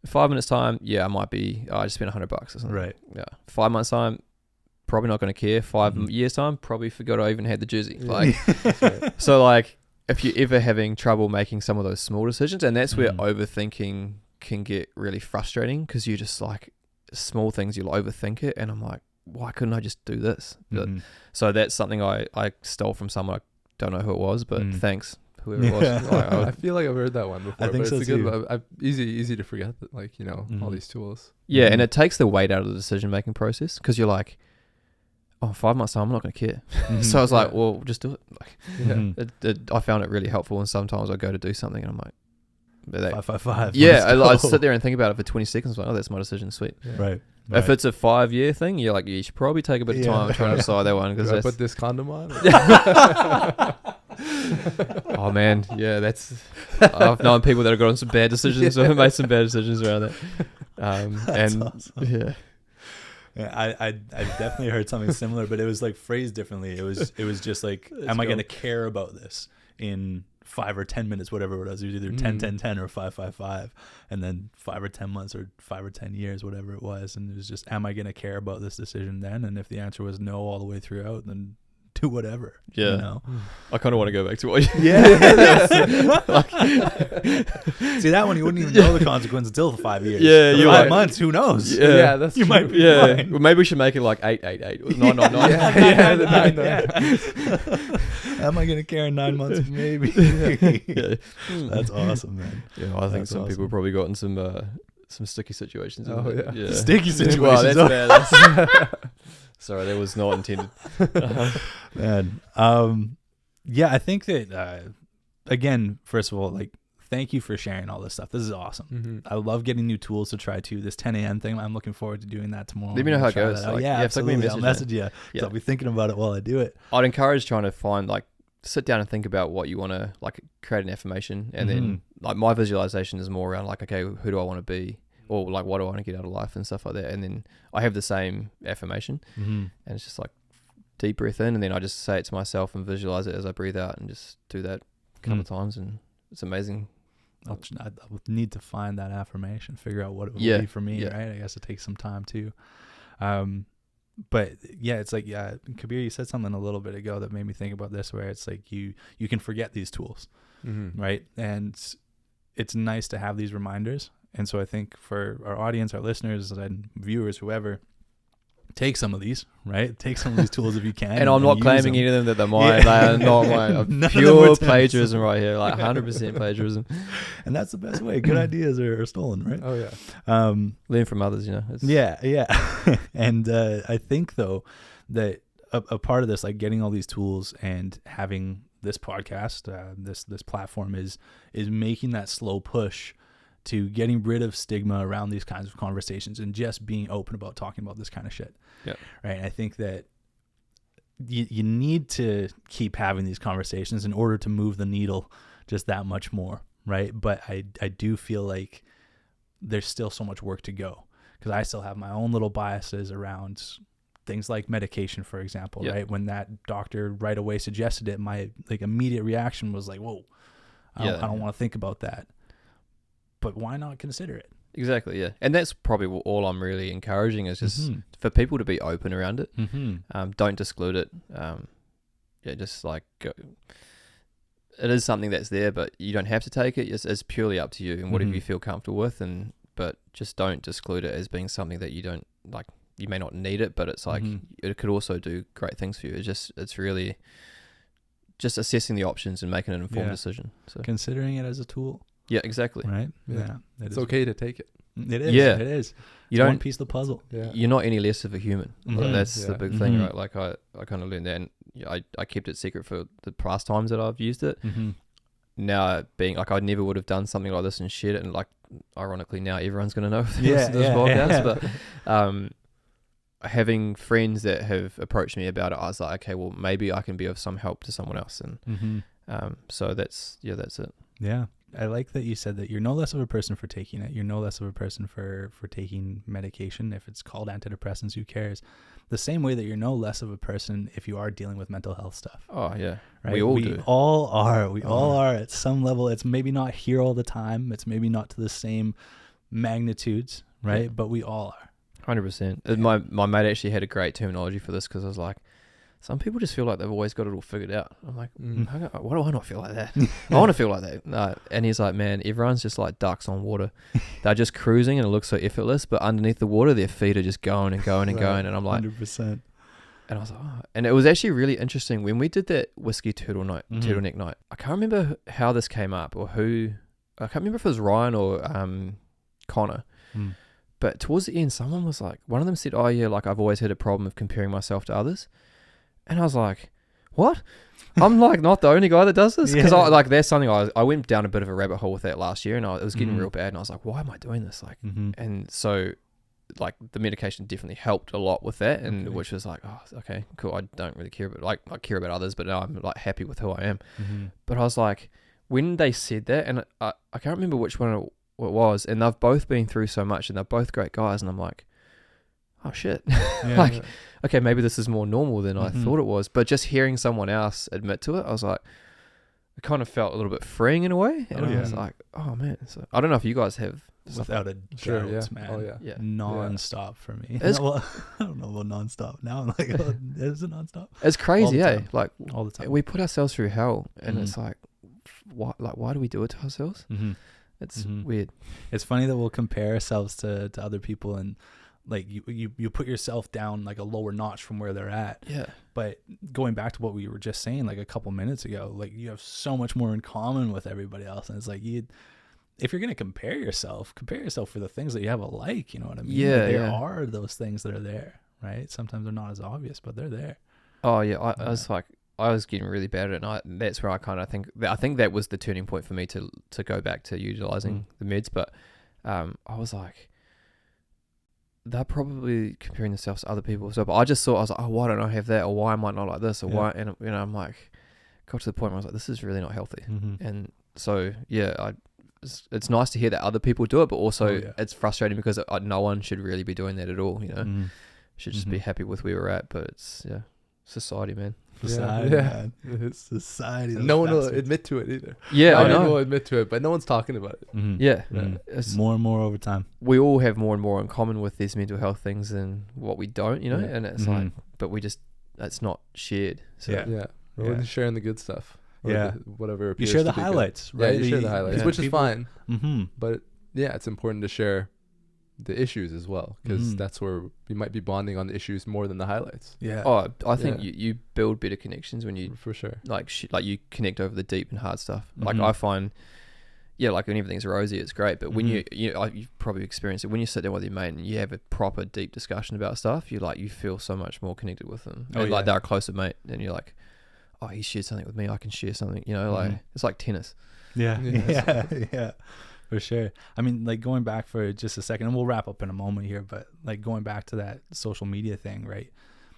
5 minutes time, I might be, I just spent $100 or something. Right. Yeah. 5 months time, probably not going to care. 5 years time, probably forgot I even had the jersey. Like, so like, if you're ever having trouble making some of those small decisions, and that's where overthinking can get really frustrating, because you just like small things, you'll overthink it, and I'm like, why couldn't I just do this? So that's something I stole from someone. I don't know who it was, but thanks, whoever it was. I feel like I've heard that one before. I think so too. Easy to forget that, like, all these tools. Yeah, and it takes the weight out of the decision making process, because you're like, oh, 5 months time, I'm not going to care. So I was like, well, just do it. Like, I found it really helpful, and sometimes I go to do something and I'm like, 555. Yeah, I sit there and think about it for 20 seconds. Like, oh, that's my decision. Sweet. Right. If it's a 5-year thing, you're like, you should probably take a bit of time trying to decide that one. Because I put this condom on. Oh man, I've known people that have gotten some bad decisions or made some bad decisions around that. That's awesome. I definitely heard something similar, but it was like phrased differently. It was just like, am I going to care about this in 5 or 10 minutes, whatever it was? It was either 10, 10, 10 or 5, 5, 5, and then 5 or 10 months or 5 or 10 years, whatever it was. And it was just, am I going to care about this decision then? And if the answer was no all the way throughout, then do whatever. Yeah. I kind of want to go back to what you... See, that one you wouldn't even know the consequence until 5 years. Yeah, you 5 months, who knows? Yeah, that's you true. might be fine. Well, maybe we should make it like 888 or 999. The 9. Am I gonna care in 9 months? Maybe. That's awesome, man. Yeah, I think some people probably got in some sticky situations. Sticky situations. Wow, that's bad. Sorry, that was not intended. Man. I think that, again, first of all, like, thank you for sharing all this stuff. This is awesome. I love getting new tools to try too. This 10 a.m. thing, I'm looking forward to doing that tomorrow. Let me know how it goes. Like, absolutely. I'll message you. I'll be thinking about it while I do it. I'd encourage trying to find, like, sit down and think about what you want to, like, create an affirmation. And then, like, my visualization is more around, like, okay, who do I want to be or like what do I want to get out of life and stuff like that. And then I have the same affirmation, and it's just like deep breath in, and then I just say it to myself and visualize it as I breathe out, and just do that a couple of times, and it's amazing. I would need to find that affirmation, figure out what it would be for me, right? I guess it takes some time too. But yeah, it's like, Kabir, you said something a little bit ago that made me think about this, where it's like you can forget these tools, right? And it's nice to have these reminders. And so I think for our audience, our listeners and viewers, whoever, take some of these, right? Take some of these tools if you can. And I'm not claiming any of them that they're mine. They are not mine. Pure plagiarism right here, like 100% plagiarism. And that's the best way. Good ideas are stolen, right? Oh yeah. Learn from others, Yeah. And I think though that a part of this, like getting all these tools and having this podcast, this platform is making that slow push to getting rid of stigma around these kinds of conversations and just being open about talking about this kind of shit. Yeah. Right. And I think that you need to keep having these conversations in order to move the needle just that much more. Right. But I do feel like there's still so much work to go, because I still have my own little biases around things like medication, for example, right? When that doctor right away suggested it, my like immediate reaction was like, whoa, I don't want to think about that. But why not consider it? Exactly, yeah. And that's probably all I'm really encouraging is just for people to be open around it. Don't exclude it. Just like go. It is something that's there, but you don't have to take it. It's purely up to you and whatever you feel comfortable with. But just don't exclude it as being something that you don't like. You may not need it, but it's like it could also do great things for you. It's really just assessing the options and making an informed decision. So considering it as a tool. Yeah, exactly. Right. Yeah. It's okay to take it. It is. Yeah. It is. You don't one piece of the puzzle. Yeah. You're not any less of a human. Like, that's the big thing, right? Like I kind of learned that, and I kept it secret for the past times that I've used it. Now being like, I never would have done something like this and shared it, and like ironically now everyone's going to know this podcast. But having friends that have approached me about it, I was like, okay, well maybe I can be of some help to someone else, and so that's it. Yeah. I like that you said that you're no less of a person for taking it. You're no less of a person for taking medication. If it's called antidepressants, who cares? The same way that you're no less of a person if you are dealing with mental health stuff. Oh, yeah. Right? We all do. We all are at some level. It's maybe not here all the time. It's maybe not to the same magnitudes, right? Yeah. But we all are. 100%. Yeah. My mate actually had a great terminology for this, because I was like, some people just feel like they've always got it all figured out. I'm like, why do I not feel like that? I want to feel like that. No. And he's like, man, everyone's just like ducks on water. They're just cruising and it looks so effortless, but underneath the water, their feet are just going and going and going. And I'm like, 100%. And I was like, oh. And it was actually really interesting when we did that whiskey turtleneck night. I can't remember how this came up or who. I can't remember if it was Ryan or Connor. But towards the end, someone was like, one of them said, oh yeah, like I've always had a problem of comparing myself to others. And I was like, what? I'm like not the only guy that does this, because that's something I went down a bit of a rabbit hole with that last year, and it was getting real bad, and I was like, why am I doing this? Like, and so like the medication definitely helped a lot with that, and which was like, oh, okay, cool. I don't really care about, like, I care about others, but now I'm like happy with who I am. But I was like, when they said that, and I can't remember which one it was, and they've both been through so much, and they're both great guys, and I'm like, oh shit. Okay, maybe this is more normal than I thought it was. But just hearing someone else admit to it, I was like, it kind of felt a little bit freeing in a way. And I was like, oh man. So I don't know if you guys have. Without a doubt, man. Oh yeah. Non-stop for me. I don't know about non-stop. Now I'm like, oh, is it non-stop? It's crazy, Like all the time. We put ourselves through hell, and it's like, why do we do it to ourselves? It's weird. It's funny that we'll compare ourselves to other people, and like you put yourself down like a lower notch from where they're at. Yeah. But going back to what we were just saying like a couple minutes ago, like you have so much more in common with everybody else. And it's like if you're going to compare yourself for the things that you have alike, you know what I mean? Yeah. Like there are those things that are there, right? Sometimes they're not as obvious, but they're there. Oh yeah. I was getting really bad at it, and that's where I kind of think that was the turning point for me to go back to utilizing the meds. But I was like, they're probably comparing themselves to other people. So, but I just thought, I was like, oh, why don't I have that? Or why am I not like this? Or why? And, I'm like, got to the point where I was like, this is really not healthy. And so, it's nice to hear that other people do it, but also yeah. it's frustrating because no one should really be doing that at all. You know, should just be happy with where we're at. But it's society, man. Society, man. It's society. No one will admit to it either. Yeah, I know. People will admit to it, but no one's talking about it. Yeah, It's more and more over time. we all have more and more in common with these mental health things than what we don't. You know, and it's like, but it's not shared. So We're only sharing the good stuff. Whatever. You share the highlights, right? Yeah, you share the highlights, which is fine. But it's important to share the issues as well, because that's where you might be bonding on the issues more than the highlights. I think you build better connections when you for sure like you connect over the deep and hard stuff. Like I find like when everything's rosy it's great, but when you've probably experienced it, when you sit down with your mate and you have a proper deep discussion about stuff, you feel so much more connected with them. Like they're a closer mate, and you're like, oh, he shared something with me, I can share something, like it's like tennis. Yeah. For sure. I mean, like, going back for just a second, and we'll wrap up in a moment here, but like going back to that social media thing, right?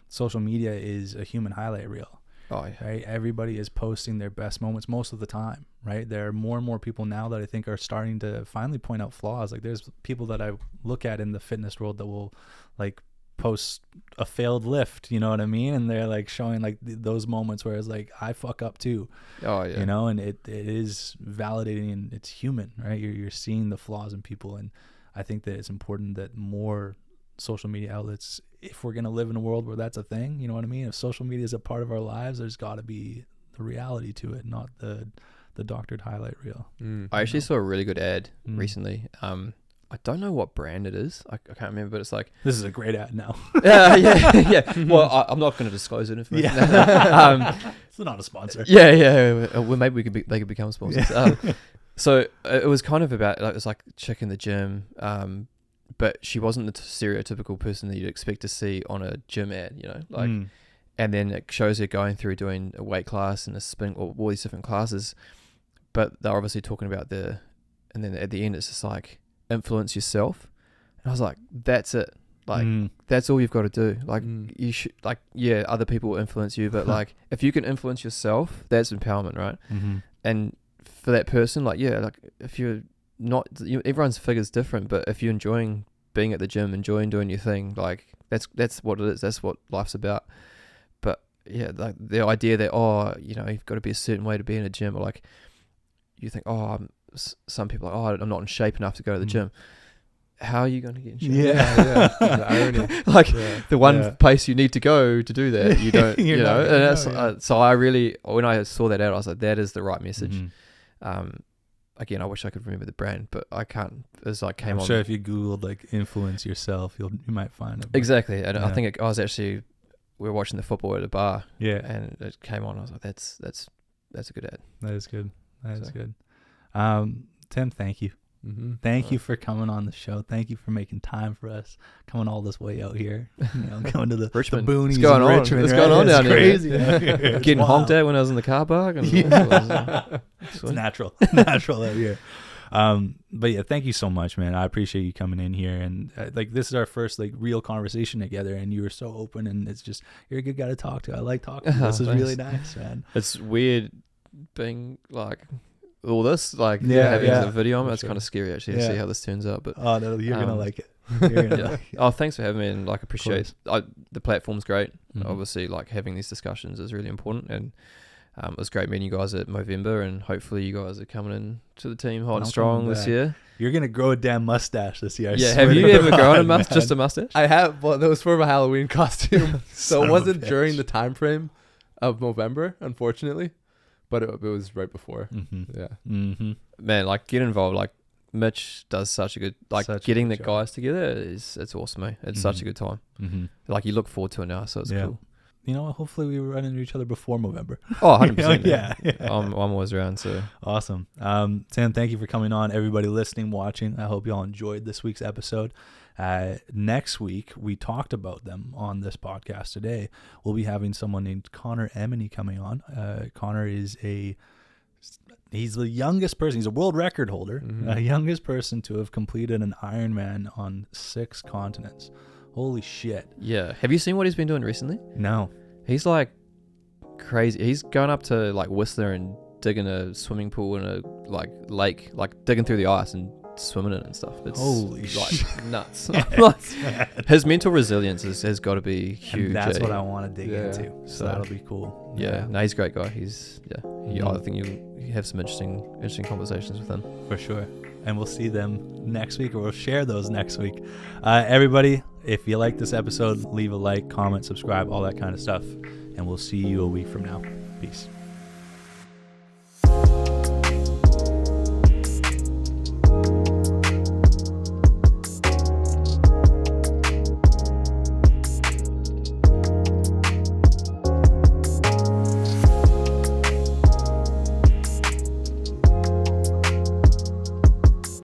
Social media is a human highlight reel. Right? Everybody is posting their best moments most of the time, right? There are more and more people now that I think are starting to finally point out flaws. Like, there's people that I look at in the fitness world that will like post a failed lift, you know what I mean, and they're like showing like those moments where it's like, I fuck up too, and it is validating, and it's human, right? You're seeing the flaws in people, and I think that it's important that more social media outlets, if we're gonna live in a world where that's a thing, you know what I mean, if social media is a part of our lives, there's got to be the reality to it, not the doctored highlight reel. I actually saw a really good ad recently. I don't know what brand it is. I can't remember, but it's like... This is a great ad now. Yeah. Well, I'm not going to disclose it. It's not a sponsor. Yeah. Well, maybe they could become sponsors. So it was kind of about... It was like chick in the gym, but she wasn't the stereotypical person that you'd expect to see on a gym ad, And then it shows her going through doing a weight class and a spin, or all these different classes. But they're obviously talking about and then at the end it's just like, influence yourself. And I was like, that's it. Like, that's all you've got to do. Like, you should, like, other people will influence you, but like, if you can influence yourself, that's empowerment, right? And for that person, like, if you're not, everyone's figure's different, but if you're enjoying being at the gym, enjoying doing your thing, like, that's what it is. That's what life's about. But like the idea that, you've got to be a certain way to be in a gym, or like, you think, some people are like, I'm not in shape enough to go to the gym. How are you going to get in shape? The irony. Like, the one place you need to go to do that, you don't, and so I really, when I saw that out, I was like, that is the right message. Again, I wish I could remember the brand, but I can't. It's like I'm sure if you Googled like influence yourself, you might find it. Exactly. And I think I was actually, we were watching the football at a bar, and it came on. I was like, that's a good ad. That is good. That is good. Tim, thank you. Thank you for coming on the show. Thank you for making time for us, coming all this way out here, coming to the Richmond. The boonies. What's going on? Richmond, What's going on down crazy. here? Getting honked at when I was in the car park. And It's natural out here. But yeah, thank you so much, man. I appreciate you coming in here, and like, this is our first like real conversation together, and you were so open, and it's just, you're a good guy to talk to. I like talking to you. This is really nice, man. It's weird being like all this, like having the video on it. It's kind of scary actually to see how this turns out. But no, you're gonna like it. You're gonna like it. Oh, thanks for having me, and like, appreciate the platform's great. Obviously, like, having these discussions is really important, and it was great meeting you guys at Movember, and hopefully you guys are coming in to the team hot and strong this year. You're gonna grow a damn mustache this year. Have you ever grown just a mustache? I have. Well, that was for my Halloween costume, so it wasn't during the time frame of Movember, unfortunately. But it was right before. Man, like, get involved. Like, Mitch does such a good, like, getting the guys together it's awesome, mate. It's such a good time. Like, you look forward to it now, so it's cool. Hopefully we run into each other before November. Oh, 100%. Yeah. I'm always around, so. Awesome. Sam, thank you for coming on. Everybody listening, watching, I hope you all enjoyed this week's episode. Next week, we talked about them on this podcast today. We'll be having someone named Connor Emeny coming on. Connor is he's the youngest person. He's a world record holder, youngest person to have completed an Ironman on 6 continents. Holy shit. Yeah. Have you seen what he's been doing recently? No. He's like crazy. He's going up to like Whistler and digging a swimming pool in a like lake, like digging through the ice and swimming in it and stuff. It's Holy like shit. nuts. Like, his mental resilience has got to be huge. And that's eh? what I want to dig Yeah. into. So that'll be cool. Yeah, no, he's a great guy. He's Mhm. I think you have some interesting conversations with him. For sure. And we'll see them next week, or we'll share those next week. Everybody, if you like this episode, leave a like, comment, subscribe, all that kind of stuff. And we'll see you a week from now. Peace.